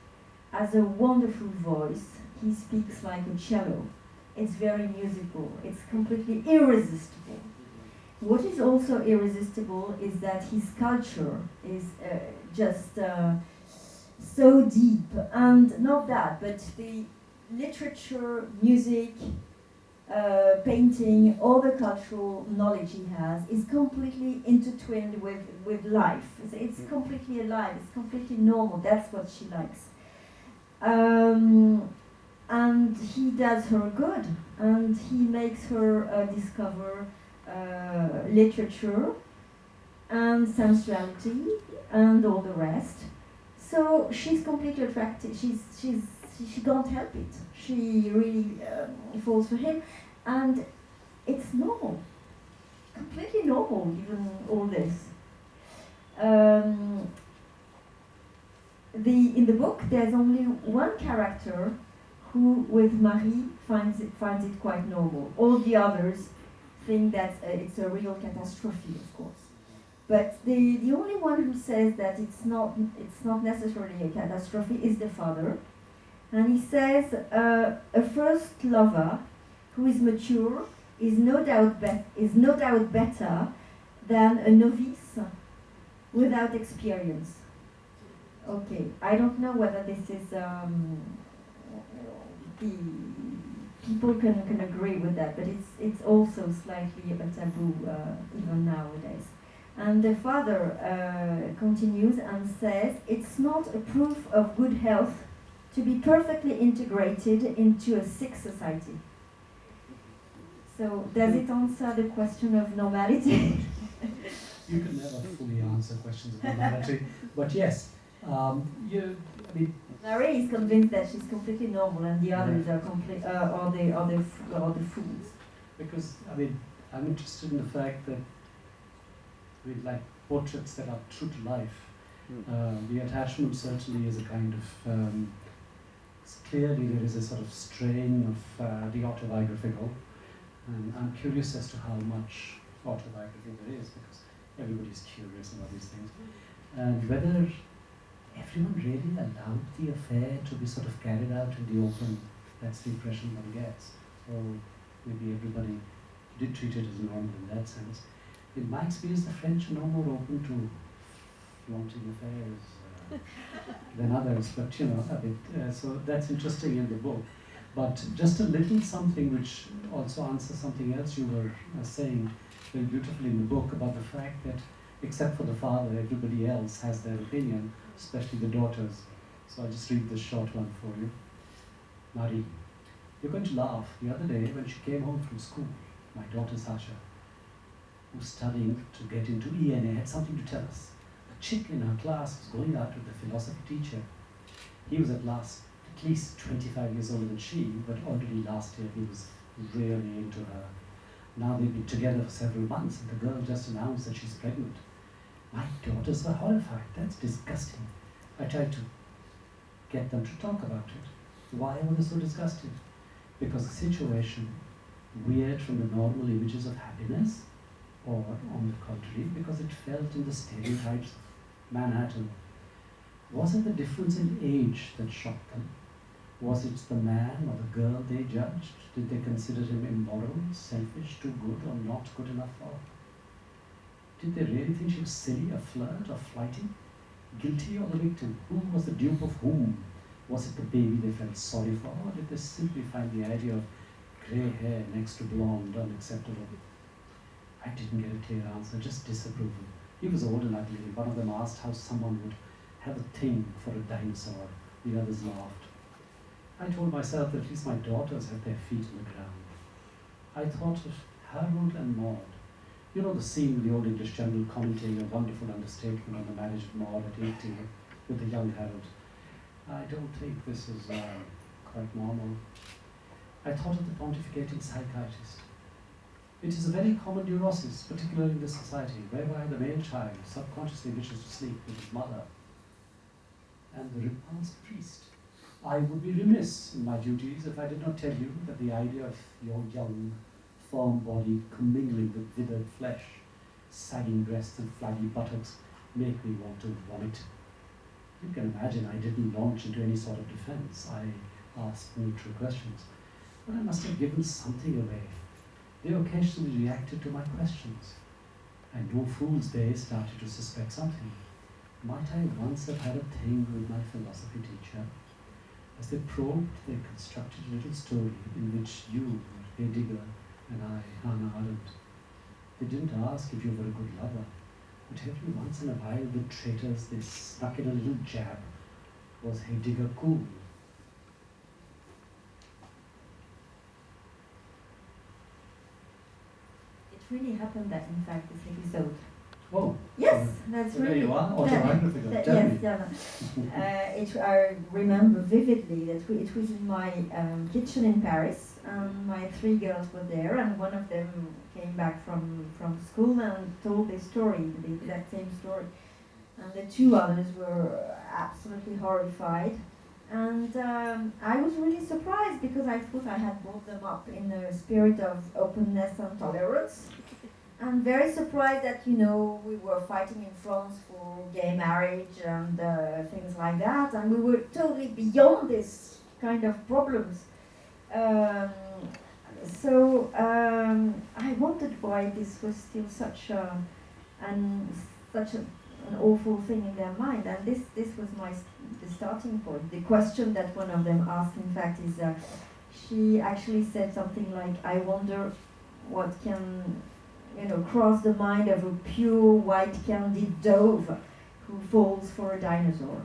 has a wonderful voice. He speaks like a cello. It's very musical. It's completely irresistible. What is also irresistible is that his culture is just so deep. And not that, but the literature, music, painting, all the cultural knowledge he has is completely intertwined with life. It's completely alive, it's completely normal, that's what she likes. And he does her good, and he makes her discover literature and sensuality and all the rest. So she's completely attracted, she can't help it. She really falls for him, and it's normal, completely normal, even all this. In the book, there's only one character who, with Marie, finds it quite normal. All the others think that it's a real catastrophe, of course. But the only one who says that it's not necessarily a catastrophe is the father. And he says, a first lover who is mature is no doubt better than a novice without experience. Okay, I don't know whether this is the people can agree with that, but it's also slightly a taboo even nowadays. And the father continues and says, it's not a proof of good health to be perfectly integrated into a sick society. So, does it answer the question of normality? You can never fully answer questions of normality, but yes, Marie is convinced that she's completely normal, and the others are the fools. Because I'm interested in the fact that with like portraits that are true to life, the attachment certainly is a kind of clearly there is a sort of strain of the autobiographical, and I'm curious as to how much autobiography there is, because everybody's curious about these things, and whether everyone really allowed the affair to be sort of carried out in the open. That's the impression one gets, or maybe everybody did treat it as normal in that sense. In my experience, the French are no more open to flaunting affairs than others, but so that's interesting in the book. But just a little something which also answers something else you were saying very beautifully in the book about the fact that except for the father, everybody else has their opinion, especially the daughters. So I'll just read this short one for you. Marie, you're going to laugh. The other day when she came home from school, my daughter Sasha, who's studying to get into ENA, had something to tell us. A chick in her class was going out with the philosophy teacher. He was at least 25 years older than she, but already last year he was really into her. Now they've been together for several months, and the girl just announced that she's pregnant. My daughters were horrified. That's disgusting. I tried to get them to talk about it. Why were they so disgusted? Because the situation, weird from the normal images of happiness, or on the contrary, because it felt in the stereotypes of Manhattan? Was it the difference in age that shocked them? Was it the man or the girl they judged? Did they consider him immoral, selfish, too good, or not good enough for her? Did they really think she was silly, a flirt, or flighty? Guilty or the victim? Who was the dupe of whom? Was it the baby they felt sorry for, or did they simply find the idea of grey hair next to blonde unacceptable? I didn't get a clear answer, just disapproval. He was old and ugly. One of them asked how someone would have a thing for a dinosaur. The others laughed. I told myself that at least my daughters had their feet on the ground. I thought of Harold and Maud. You know the scene with the Old English General commenting a wonderful understatement on the marriage of Maud at 80 with the young Harold. I don't think this is quite normal. I thought of the pontificating psychiatrist. It is a very common neurosis, particularly in this society, whereby the male child subconsciously wishes to sleep with his mother and the repulsed priest. I would be remiss in my duties if I did not tell you that the idea of your young, firm body commingling with withered flesh, sagging breasts and flaggy buttocks make me want to vomit. You can imagine I didn't launch into any sort of defense. I asked neutral questions, but I must have given something away. They occasionally reacted to my questions, and no fool's day started to suspect something. Might I once have had a thing with my philosophy teacher? As they probed, they constructed a little story in which you, Heidegger, and I, Hannah Arendt. They didn't ask if you were a good lover, but every once in a while the traitors they snuck in a little jab. Was Heidegger cool? It really happened that, in fact, this episode. Oh. Yes, that's well, really. There you are, autobiographical. Yes, Tell me. yeah. I remember vividly that it was in my kitchen in Paris, and my 3 girls were there, and one of them came back from school and told this story, the exact same story. And the 2 others were absolutely horrified. And I was really surprised because I thought I had brought them up in a spirit of openness and tolerance. I'm very surprised that, we were fighting in France for gay marriage and things like that, and we were totally beyond this kind of problems. So I wondered why this was still such an awful thing in their mind, and this was the starting point. The question that one of them asked, in fact, is she actually said something like, "I wonder what can." Cross the mind of a pure white candid dove who falls for a dinosaur."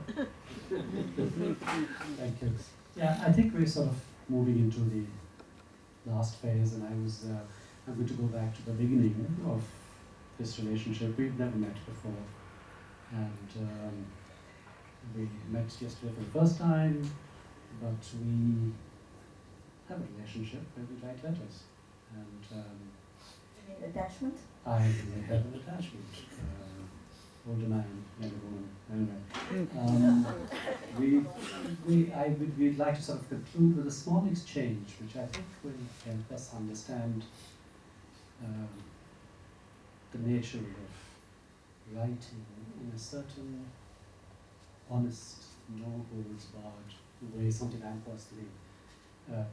Thank you. Yeah, I think we're sort of moving into the last phase, and I'm going to go back to the beginning of this relationship. We've never met before, and we met yesterday for the first time, but we have a relationship where we write letters, and Attachment? I may have an attachment. Older man, younger woman. Anyway, we'd like to sort of conclude with a small exchange, which I think will help us understand the nature of writing in a certain honest, no holds barred way, something I'm personally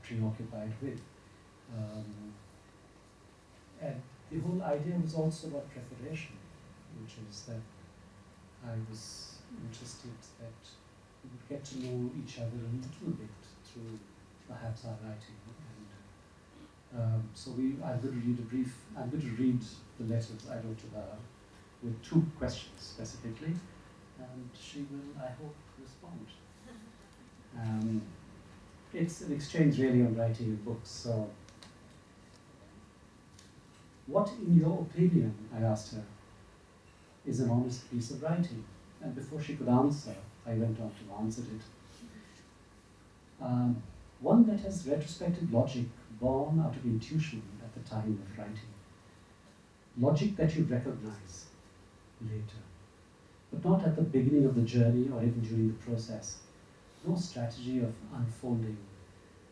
preoccupied with. And the whole idea was also about preparation, which is that I was interested that we would get to know each other a little bit through perhaps our writing. And so I'm going to read the letters I wrote to her with 2 questions specifically, and she will, I hope, respond. It's an exchange really on writing books. So, what, in your opinion, I asked her, is an honest piece of writing? And before she could answer, I went on to answer it. One that has retrospective logic born out of intuition at the time of writing. Logic that you recognize later, but not at the beginning of the journey or even during the process. No strategy of unfolding,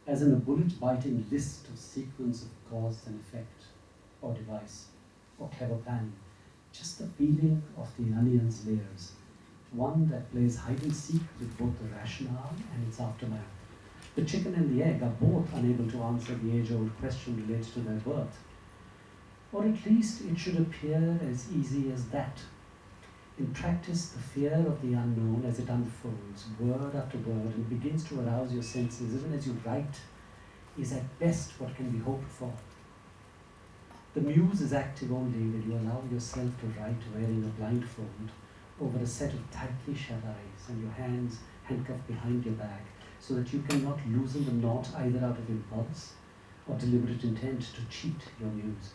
as in a bullet-biting list or sequence of cause and effect or device. or clever planning. Just the peeling of the onion's layers. One that plays hide and seek with both the rationale and its aftermath. The chicken and the egg are both unable to answer the age-old question related to their birth. Or at least it should appear as easy as that. In practice, the fear of the unknown as it unfolds, word after word, and begins to arouse your senses, even as you write, is at best what can be hoped for. The muse is active only when you allow yourself to write wearing a blindfold over a set of tightly shut eyes and your hands handcuffed behind your back so that you cannot loosen the knot either out of impulse or deliberate intent to cheat your muse.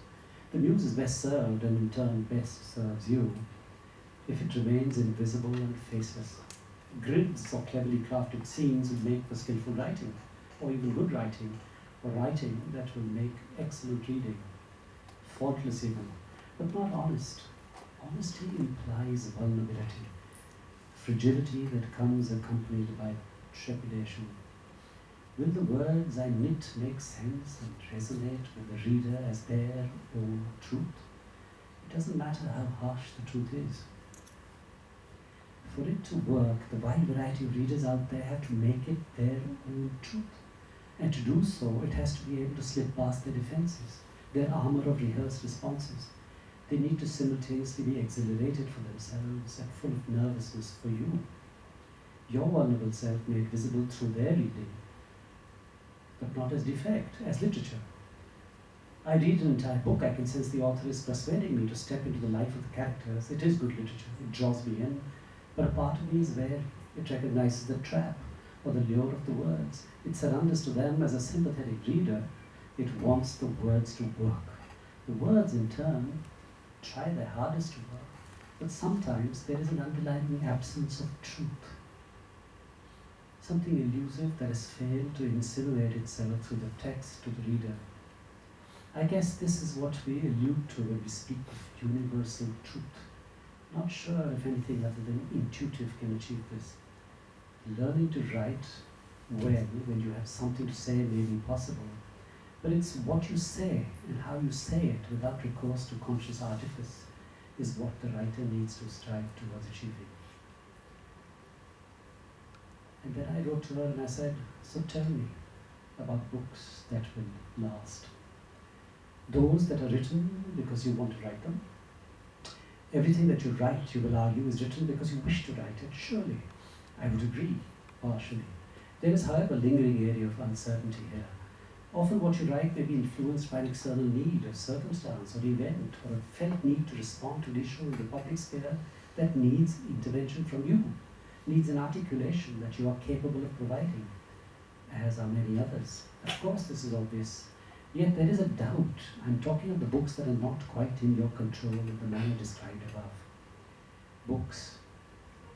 The muse is best served, and in turn best serves you, if it remains invisible and faceless. Grids or cleverly crafted scenes will make for skillful writing, or even good writing, or writing that will make excellent reading. Faultless even, but not honest. Honesty implies vulnerability, fragility that comes accompanied by trepidation. Will the words I knit make sense and resonate with the reader as their own truth? It doesn't matter how harsh the truth is. For it to work, the wide variety of readers out there have to make it their own truth. And to do so, it has to be able to slip past their defenses, their armor of rehearsed responses. They need to simultaneously be exhilarated for themselves and full of nervousness for you. Your vulnerable self made visible through their reading, but not as defect, as literature. I read an entire book, I can sense the author is persuading me to step into the life of the characters. It is good literature, it draws me in, but a part of me is wary. It recognizes the trap or the lure of the words. It surrenders to them as a sympathetic reader. It wants the words to work. The words, in turn, try their hardest to work, but sometimes there is an underlying absence of truth. Something elusive that has failed to insinuate itself through the text to the reader. I guess this is what we allude to when we speak of universal truth. Not sure if anything other than intuitive can achieve this. Learning to write well when you have something to say may be possible, but it's what you say and how you say it without recourse to conscious artifice is what the writer needs to strive towards achieving. And then I wrote to her and I said, so tell me about books that will last. Those that are written because you want to write them. Everything that you write, you will argue, is written because you wish to write it. Surely, I would agree, partially. There is, however, a lingering area of uncertainty here. Often what you write may be influenced by an external need, or circumstance, or event, or a felt need to respond to an issue in the public sphere that needs intervention from you, needs an articulation that you are capable of providing, as are many others. Of course, this is obvious. Yet there is a doubt. I'm talking of the books that are not quite in your control in the manner described above. Books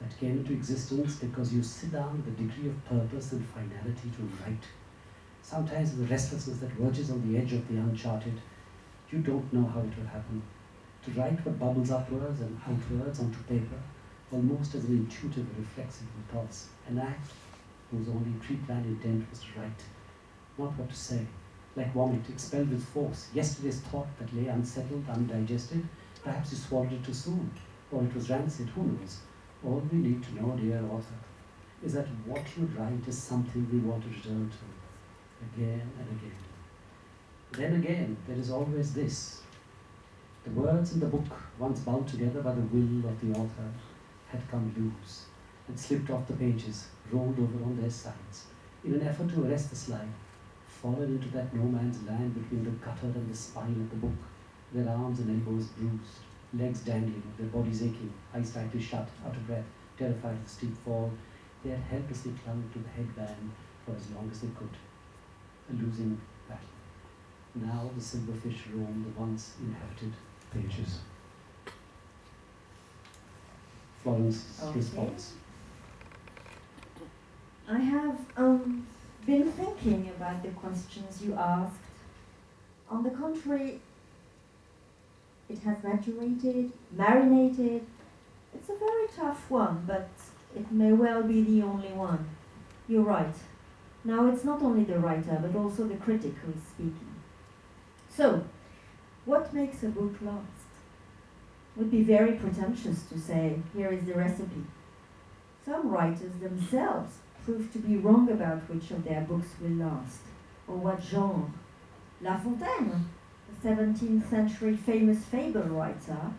that came into existence because you sit down with a degree of purpose and finality to write. Sometimes with a restlessness that verges on the edge of the uncharted. You don't know how it will happen. To write what bubbles upwards and outwards onto paper, almost as an intuitive, reflexive impulse. An act whose only pre-planned intent was to write, not what to say. Like vomit, expelled with force. Yesterday's thought that lay unsettled, undigested, perhaps you swallowed it too soon, or it was rancid, who knows? All we need to know, dear author, is that what you write is something we want to return to, again and again. Then again, there is always this. The words in the book, once bound together by the will of the author, had come loose, and slipped off the pages, rolled over on their sides, in an effort to arrest the slide, fallen into that no man's land between the gutter and the spine of the book, their arms and elbows bruised, legs dangling, their bodies aching, eyes tightly shut, out of breath, terrified of the steep fall. They had helplessly clung to the headband for as long as they could. A losing battle. Now the silverfish roam the once inhabited pages. Florence's response. I have been thinking about the questions you asked. On the contrary, it has maturated, marinated. It's a very tough one, but it may well be the only one. You're right. Now it's not only the writer, but also the critic who is speaking. So, what makes a book last? would be very pretentious to say, here is the recipe. Some writers themselves prove to be wrong about which of their books will last, or what genre. La Fontaine, the 17th century famous fable writer,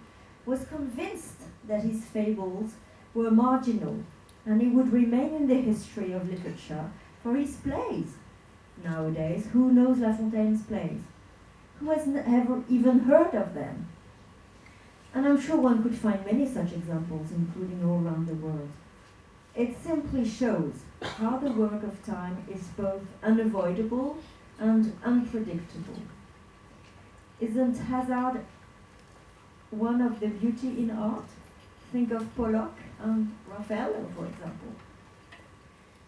was convinced that his fables were marginal and he would remain in the history of literature for his plays. Nowadays, who knows La Fontaine's plays? Who has ever even heard of them? And I'm sure one could find many such examples, including all around the world. It simply shows how the work of time is both unavoidable and unpredictable. Isn't hazard one of the beauty in art? Think of Pollock and Raphael, for example.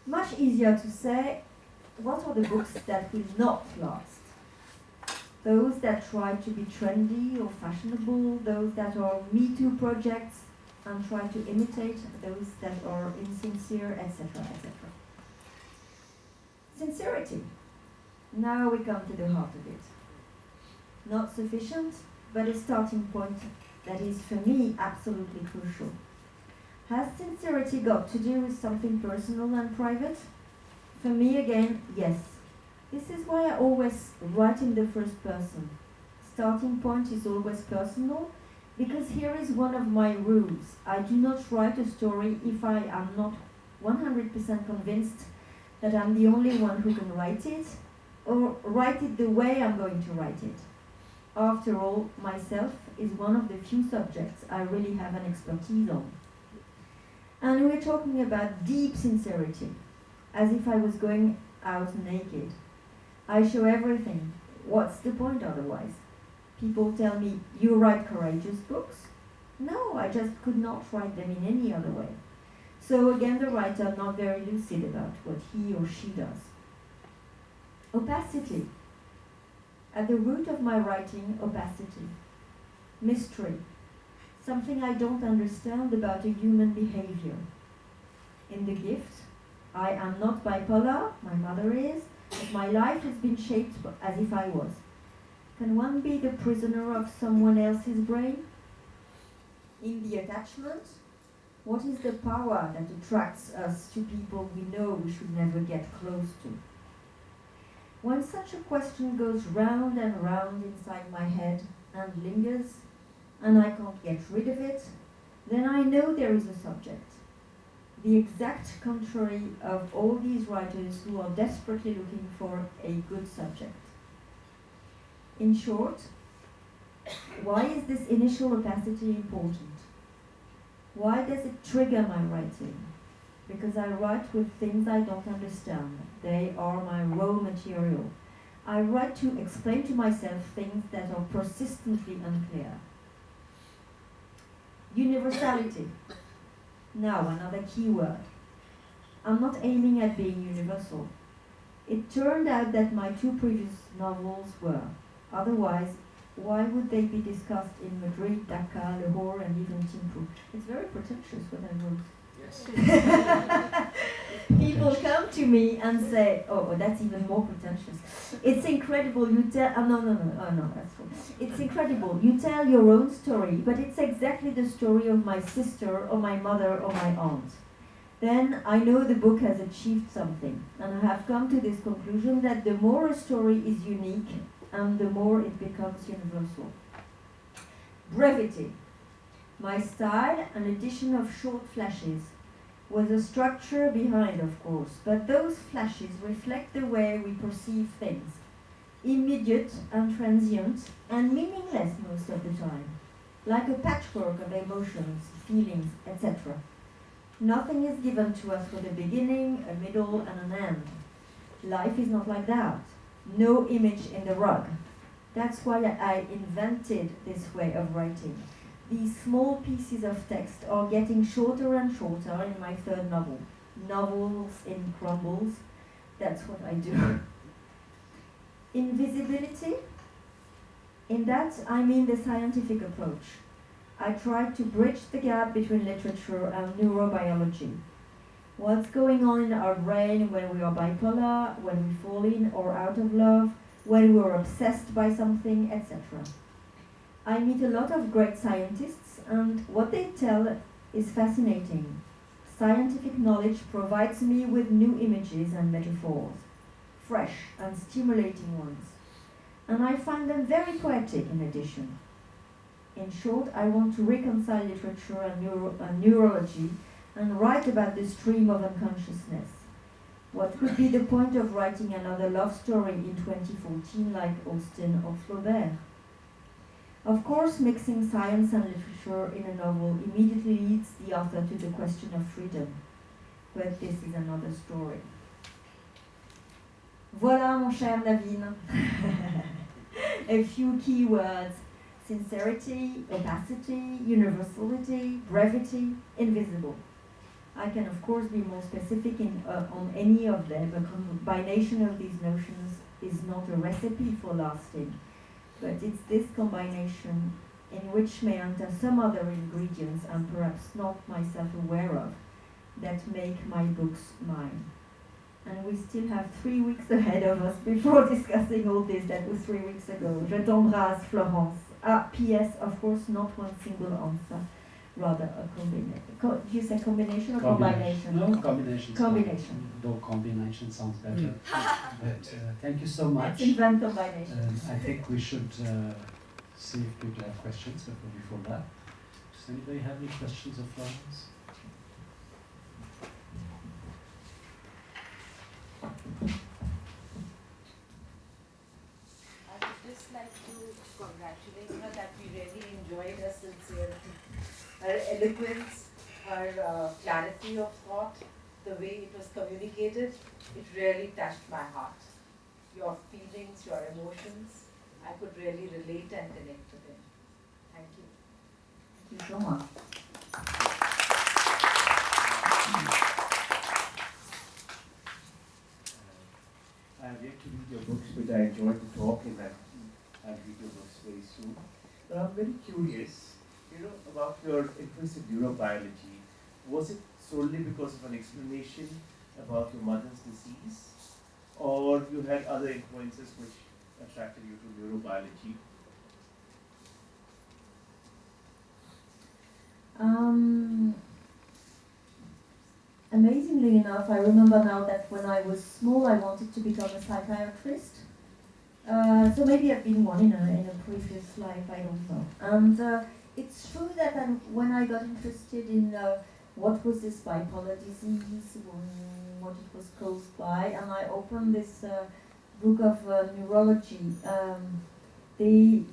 Much easier to say, what are the books that will not last? Those that try to be trendy or fashionable, those that are Me Too projects and try to imitate those that are insincere, etc., etc. Sincerity. Now we come to the heart of it. Not sufficient, but a starting point that is for me absolutely crucial. Has sincerity got to do with something personal and private? For me again, yes. This is why I always write in the first person. Starting point is always personal, because here is one of my rules. I do not write a story if I am not 100% convinced that I'm the only one who can write it, or write it the way I'm going to write it. After all, myself is one of the few subjects I really have an expertise on. And we're talking about deep sincerity, as if I was going out naked. I show everything. What's the point otherwise? People tell me, you write courageous books? No, I just could not write them in any other way. So again, the writer not very lucid about what he or she does. Opacity. At the root of my writing, opacity. Mystery. Something I don't understand about a human behavior. In The Gift, I am not bipolar, my mother is, but my life has been shaped as if I was. Can one be the prisoner of someone else's brain? In The Attachment, what is the power that attracts us to people we know we should never get close to? When such a question goes round and round inside my head and lingers, and I can't get rid of it, then I know there is a subject. The exact contrary of all these writers who are desperately looking for a good subject. In short, why is this initial opacity important? Why does it trigger my writing? Because I write with things I don't understand. They are my raw material. I write to explain to myself things that are persistently unclear. Universality. Now, another key word. I'm not aiming at being universal. It turned out that my two previous novels were. Otherwise, why would they be discussed in Madrid, Dakar, Lahore, and even Thimphu? It's very pretentious what I wrote. Yes. People come to me and say, oh, that's even more pretentious. It's incredible, you tell, no, that's cool. It's incredible, you tell your own story, but it's exactly the story of my sister, or my mother, or my aunt. Then I know the book has achieved something, and I have come to this conclusion that the more a story is unique, and the more it becomes universal. Brevity. My style, an addition of short flashes, with a structure behind, of course, but those flashes reflect the way we perceive things, immediate and transient, and meaningless most of the time, like a patchwork of emotions, feelings, etc. Nothing is given to us with a beginning, a middle, and an end. Life is not like that. No image in the rug. That's why I invented this way of writing. These small pieces of text are getting shorter and shorter in my third novel. Novels in crumbles. That's what I do. Invisibility. In that, I mean the scientific approach. I try to bridge the gap between literature and neurobiology. What's going on in our brain when we are bipolar, when we fall in or out of love, when we're obsessed by something, etc. I meet a lot of great scientists and what they tell is fascinating. Scientific knowledge provides me with new images and metaphors, fresh and stimulating ones, and I find them very poetic in addition. In short, I want to reconcile literature and neurology and write about the stream of unconsciousness. What could be the point of writing another love story in 2014 like Austen or Flaubert? Of course, mixing science and literature in a novel immediately leads the author to the question of freedom. But this is another story. Voilà, mon cher Naveen. A few key words: sincerity, opacity, universality, brevity, invisible. I can of course be more specific on any of them. A combination of these notions is not a recipe for lasting, but it's this combination in which may enter some other ingredients I'm perhaps not myself aware of that make my books mine. And we still have 3 weeks ahead of us before discussing all this. That was 3 weeks ago. Je t'embrasse, Florence. P.S. Of course, not one single answer, rather a combination. Do you say combination or combination? No, combination. Combination. Though combination sounds better. But thank you so much. Let's invent combination. I think we should see if people have questions before that. Does anybody have any questions of Florence? I would just like to congratulate her that we really enjoyed her sincerity, her eloquence, her clarity of thought, the way it was communicated. It really touched my heart. Your feelings, your emotions, I could really relate and connect to them. Thank you. Thank you so much. I have yet to read your books, but I enjoyed the talk and I'll read your books very soon. But I'm very curious, about your interest in neurobiology. Was it solely because of an explanation about your mother's disease, or you had other influences which attracted you to neurobiology? Amazingly enough, I remember now that when I was small, I wanted to become a psychiatrist. So maybe I've been one in a previous life, I don't know. And it's true that when I got interested in what was this bipolar disease, what it was caused by, and I opened this book of neurology, the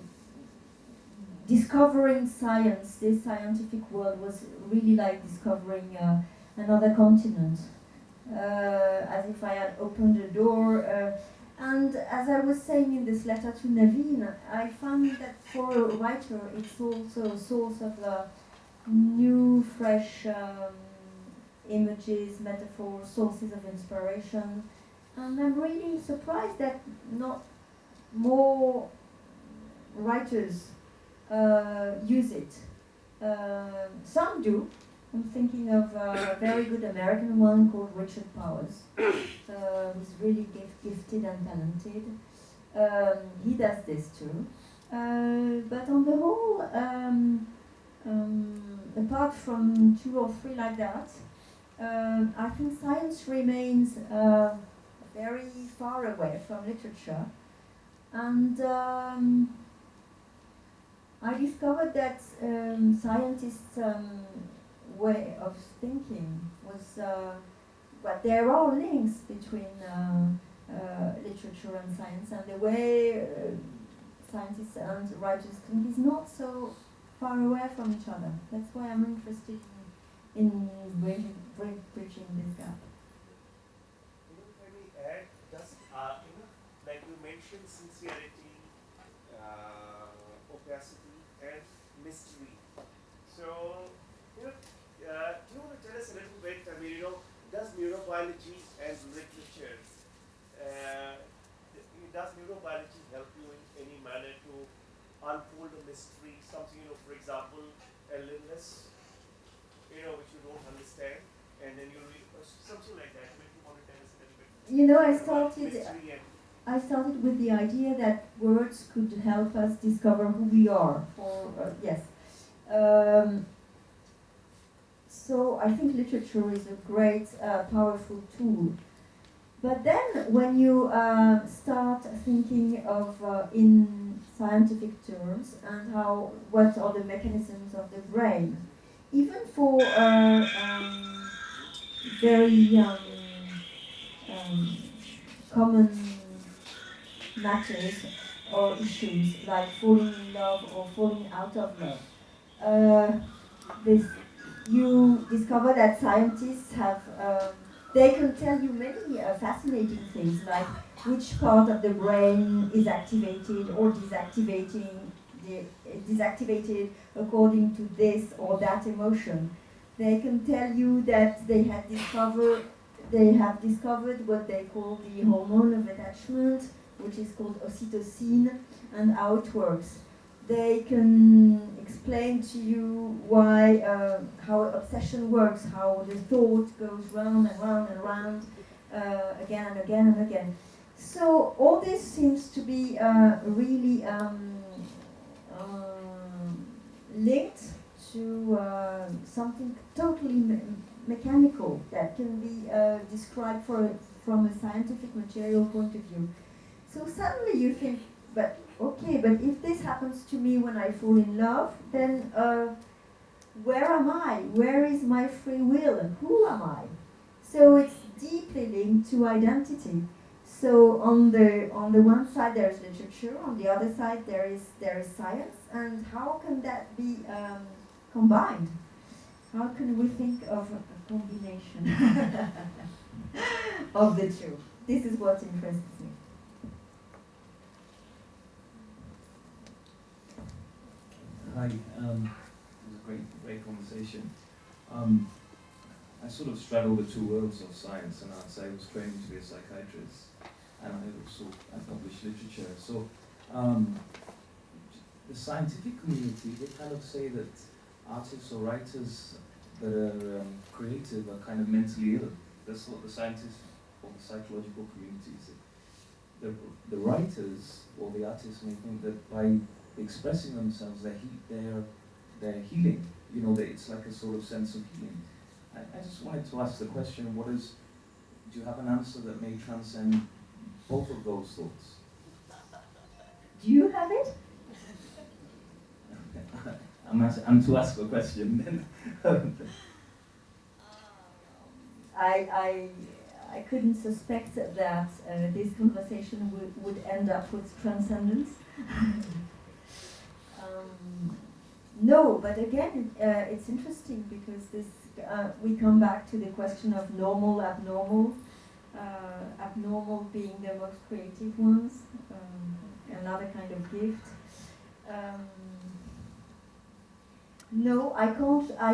discovering science, this scientific world was really like discovering another continent, as if I had opened a door. And as I was saying in this letter to Naveen, I found that for a writer, it's also a source of new, fresh images, metaphors, sources of inspiration. And I'm really surprised that not more writers use it. Some do. I'm thinking of a very good American one called Richard Powers, who's really gifted and talented. He does this too. But on the whole, apart from 2 or 3 like that, I think science remains very far away from literature. And I discovered that scientists' way of thinking was, but there are links between literature and science, and the way scientists and writers think is not so far away from each other. That's why I'm interested in bridging this gap. Can we add just, like you mentioned, sincerity, opacity, and mystery. So, do you want to tell us a little bit, does neurobiology and literature, does neurobiology help you in any manner to unfold a mystery, something, for example, a illness, which you don't understand, and then you read, something like that. Maybe you want to tell us a little bit I started with the idea that words could help us discover who we are. Yes. So I think literature is a great, powerful tool. But then when you start thinking of in scientific terms and what are the mechanisms of the brain, even for very common matters or issues like falling in love or falling out of love, this you discover that scientists have they can tell you many fascinating things like which part of the brain is activated or deactivated according to this or that emotion. They can tell you that they have discovered what they call the hormone of attachment, which is called oxytocin, and how it works. They can explain to you why, how obsession works, how the thought goes round and round and round, again and again and again. So all this seems to be really linked to something totally mechanical that can be described from a scientific material point of view. So suddenly you think, but if this happens to me when I fall in love, then where am I? Where is my free will? Who am I? So it's deeply linked to identity. So on the one side there is literature, on the other side there is science, and how can that be combined? How can we think of a combination of the two? This is what interests me. Hi, it was a great conversation. I sort of straddle the two worlds of science and arts. I was trained to be a psychiatrist, and I publish literature. So the scientific community, they kind of say that artists or writers that are creative are kind of mentally ill. That's what the scientists or the psychological community say. The writers or the artists may think that by expressing themselves, they're healing. You know, it's like a sort of sense of healing. I just wanted to ask the question: do you have an answer that may transcend both of those thoughts? Do you have it? I'm to ask a question then. I couldn't suspect that this conversation would end up with transcendence. No, but again, it's interesting because we come back to the question of normal, abnormal. Abnormal being the most creative ones, another kind of gift. No, I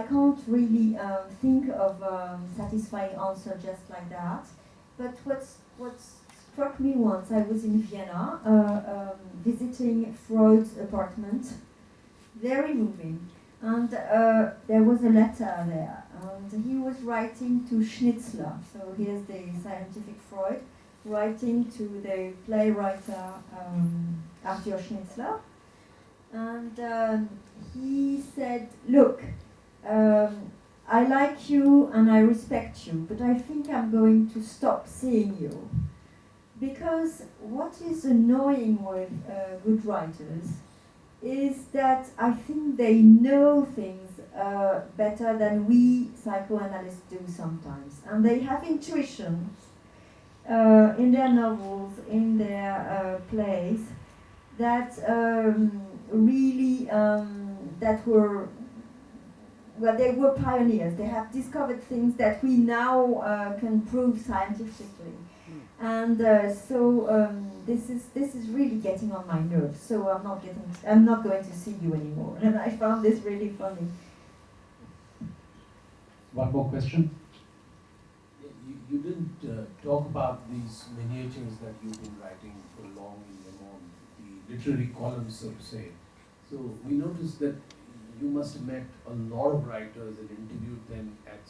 can't really think of a satisfying answer just like that. But what struck me once, I was in Vienna visiting Freud's apartment, very moving, and there was a letter there, and he was writing to Schnitzler. So here's the scientific Freud writing to the playwright Arthur Schnitzler. And he said, look, I like you and I respect you, but I think I'm going to stop seeing you. Because what is annoying with good writers is that I think they know things better than we psychoanalysts do sometimes. And they have intuitions in their novels, in their plays, that really they were pioneers. They have discovered things that we now can prove scientifically, and so this is really getting on my nerves. So I'm not going to see you anymore. And I found this really funny. One more question. You didn't talk about these miniatures that you've been writing for long in Le Monde, the literary columns, so to say. So we noticed that you must have met a lot of writers and interviewed them at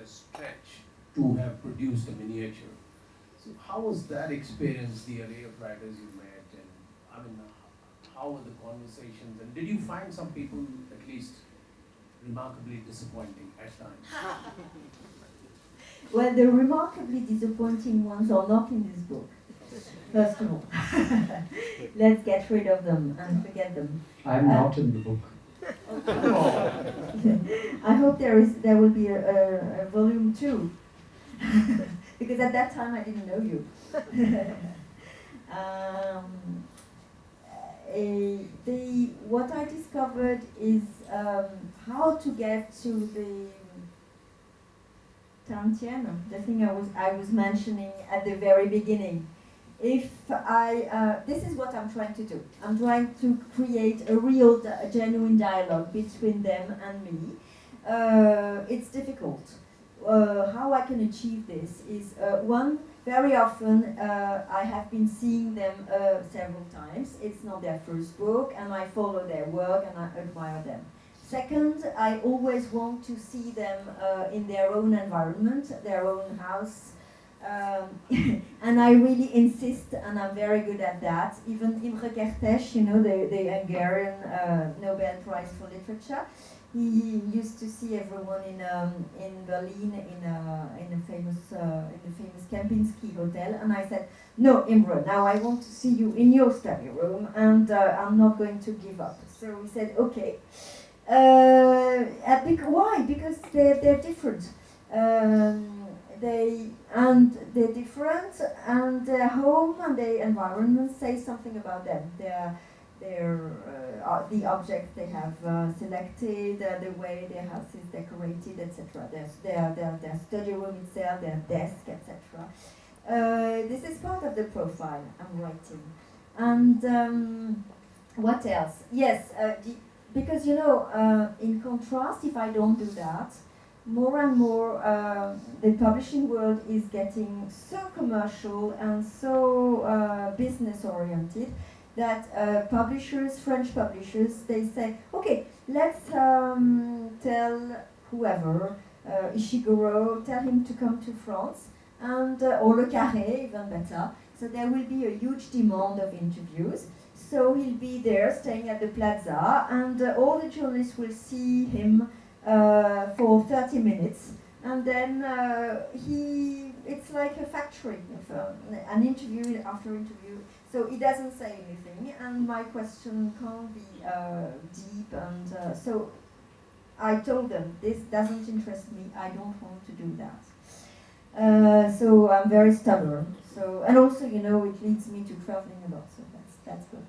a stretch to have produced a miniature. So how was that experience, the array of writers you met, and I mean, how were the conversations, and did you find some people at least remarkably disappointing at times? Well, the remarkably disappointing ones are not in this book. First of all, let's get rid of them and forget them. I'm not in the book. I hope there will be a volume 2, because at that time I didn't know you. What I discovered is how to get to the Tarantino, the thing I was mentioning at the very beginning. This is what I'm trying to do. I'm trying to create a real, genuine dialogue between them and me. It's difficult. How I can achieve this is, one, very often I have been seeing them several times. It's not their first book, and I follow their work and I admire them. Second, I always want to see them in their own environment, their own house. And I really insist, and I'm very good at that. Even Imre Kertész, the Hungarian Nobel Prize for Literature, he used to see everyone in Berlin in the famous Kempinski Hotel, and I said, "No, Imre, now I want to see you in your study room, and I'm not going to give up." So he said, "Okay." Why? Because they're different. They're different, and their home and their environment say something about them. The objects they have selected, the way their house is decorated, etc. Their study room itself, their desk, etc. This is part of the profile I'm writing. And what else? Yes, because in contrast, if I don't do that, more and more the publishing world is getting so commercial and so business oriented that French publishers, they say, okay, let's tell whoever, Ishiguro, tell him to come to France, and or Le Carré, even better. So there will be a huge demand of interviews. So he'll be there, staying at the plaza, and all the journalists will see him for 30 minutes, and then it's like a factory of an interview after interview. So he doesn't say anything, and my question can't be deep, and so I told them, this doesn't interest me, I don't want to do that. So I'm very stubborn. So, and also, it leads me to traveling a lot, so that's good.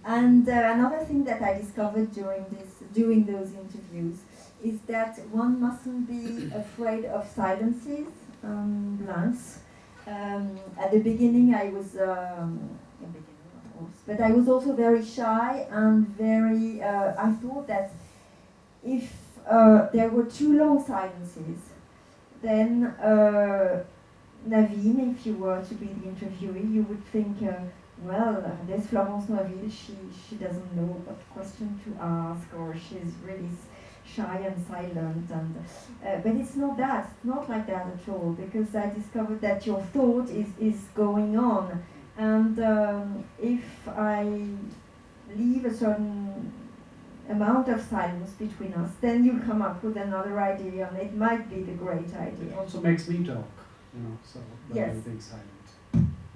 And another thing that I discovered during those interviews is that one mustn't be afraid of silences, blanks. At the beginning, I was, but I was also very shy and very. I thought that if there were too long silences, then Naveen, if you were to be the interviewee, you would think. Well, there's Florence Noiville, she doesn't know what question to ask, or she's really shy and silent, and but it's not that, it's not like that at all, because I discovered that your thought is going on, and if I leave a certain amount of silence between us, then you come up with another idea, and it might be the great idea. It also makes me talk, so rather than being silent.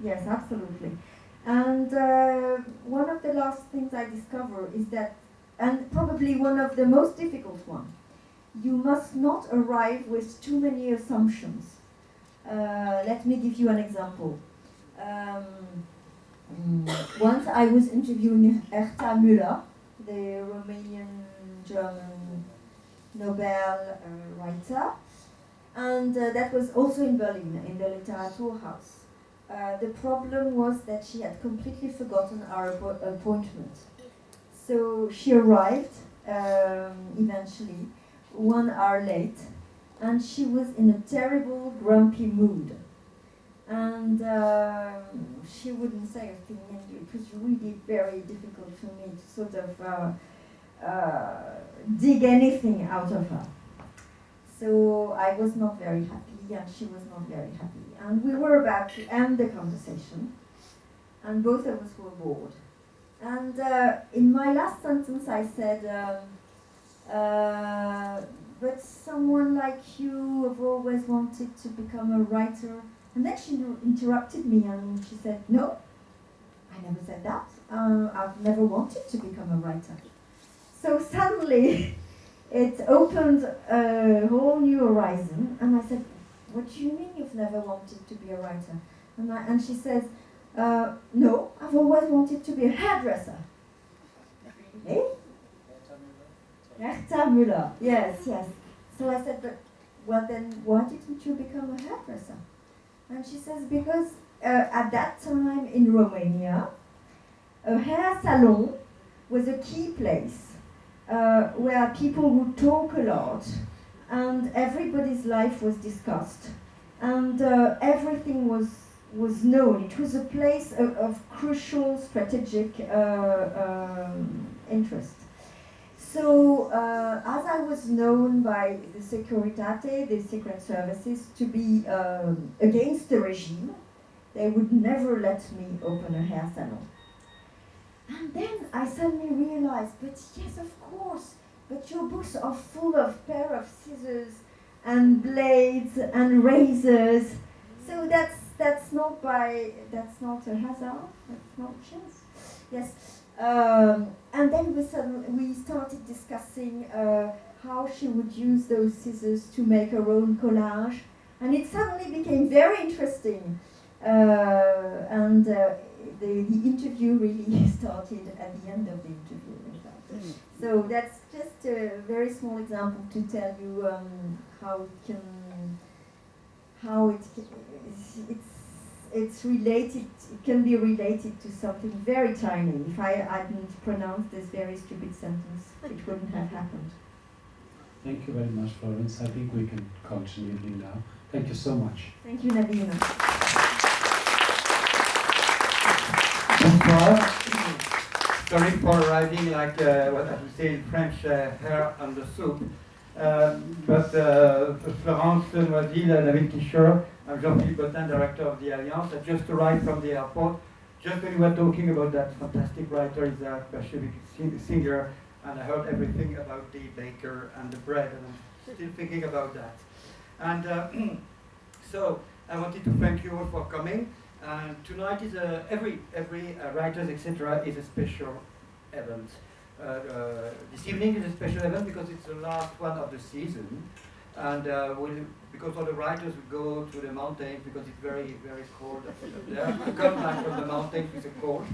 Yes, absolutely. And one of the last things I discover is that, and probably one of the most difficult one, you must not arrive with too many assumptions. Let me give you an example. Once I was interviewing Herta Müller, the Romanian-German Nobel writer, and that was also in Berlin, in the Literaturhaus. The problem was that she had completely forgotten our appointment. So she arrived eventually 1 hour late, and she was in a terrible, grumpy mood. And she wouldn't say a thing, and it was really very difficult for me to sort of dig anything out of her. So I was not very happy, and she was not very happy. And we were about to end the conversation, and both of us were bored. And in my last sentence I said, but someone like you have always wanted to become a writer. And then she interrupted me and she said, no, I never said that. I've never wanted to become a writer. So suddenly it opened a whole new horizon, and I said, what do you mean you've never wanted to be a writer? And she says, no, I've always wanted to be a hairdresser. Eh? Herta Müller, yes. So I said, but well then, why didn't you become a hairdresser? And she says, because at that time in Romania, a hair salon was a key place where people would talk a lot and everybody's life was discussed and everything was known. It was a place of crucial strategic interest. So as I was known by the Securitate, the secret services, to be against the regime, they would never let me open a hair salon. And then I suddenly realized, but yes, of course, but your books are full of pair of scissors and blades and razors. So that's not a hazard, that's not chance. Yes. And then we started discussing how she would use those scissors to make her own collage, and it suddenly became very interesting. And the interview really started at the end of the interview, in fact. So that's just a very small example to tell you it's related. It can be related to something very tiny. If I hadn't pronounced this very stupid sentence, it wouldn't have happened. Thank you very much, Florence. I think we can continue now. Thank you so much. Thank you, Naveen. Bonsoir. Sorry for arriving like what I would say in French, hair on the soup. But Florence Noiville, Naveen Kishore, I'm Jean-Philippe Bottin, director of the Alliance. I just arrived from the airport. Just when we were talking about that fantastic writer, is a Bolshevik singer, and I heard everything about the baker and the bread, and I'm still thinking about that. And so I wanted to thank you all for coming. And tonight is every writers, etc. is a special event. This evening is a special event because it's the last one of the season, and because all the writers will go to the mountains because it's very, very cold up there. I come back from the mountains with a cold,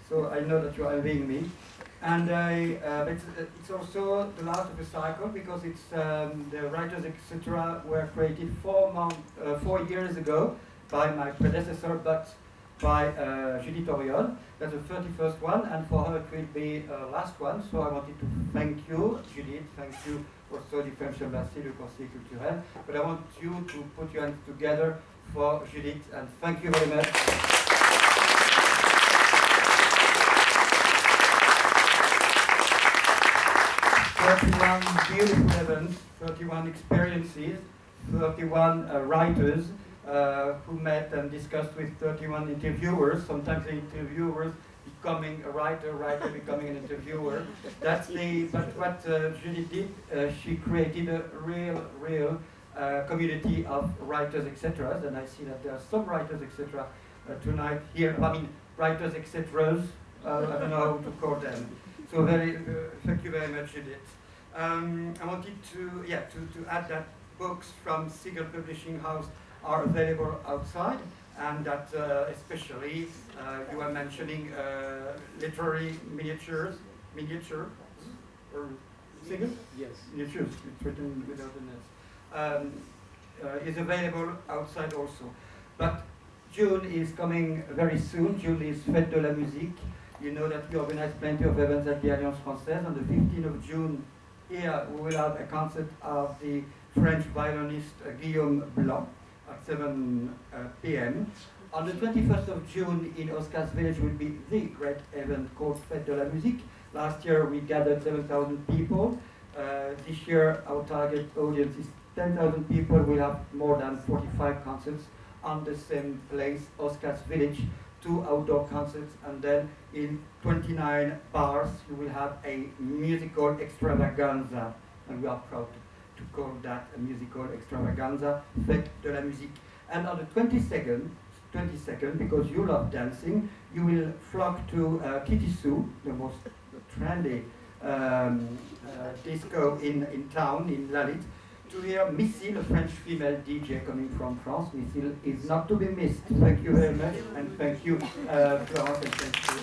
so I know that you are envying me. And it's also the last of the cycle because it's the writers, etc. were created 4 years ago by my predecessor, but by Judith Oriol. That's the 31st one, and for her it will be last one. So I wanted to thank you, Judith, thank you also the French Embassy, le Conseil Culturel. But I want you to put your hands together for Judith, and thank you very much. 31 beautiful events, 31 experiences, 31 writers who met and discussed with 31 interviewers, sometimes the interviewers becoming a writer, writer becoming an interviewer. But what Julie did, she created a real community of writers, etc. And I see that there are some writers, etc. Tonight here. I mean, writers, etc. I don't know how to call them. So thank you very much, Judith. I wanted to add that books from Siegel Publishing House are available outside, and that especially you were mentioning literary miniature, or Siegel? Yes. Miniatures, it's written without an S. Is available outside also. But June is coming very soon. June is Fête de la Musique. You know that we organize plenty of events at the Alliance Française. On the 15th of June, here we will have a concert of the French violinist Guillaume Blanc at 7 p.m. On the 21st of June in Oscar's Village will be the great event called Fête de la Musique. Last year we gathered 7,000 people. This year our target audience is 10,000 people. We'll have more than 45 concerts on the same place, Oscar's Village, 2 outdoor concerts, and then in 29 bars you will have a musical extravaganza, and we are proud to call that a musical extravaganza, Fête de la musique. And on the 22nd, because you love dancing, you will flock to Kitty Sue, the most trendy disco in town, in Lalit, to hear Missile, a French female DJ coming from France. Missile is not to be missed. Thank you very much, and thank you, Florence, and thank you.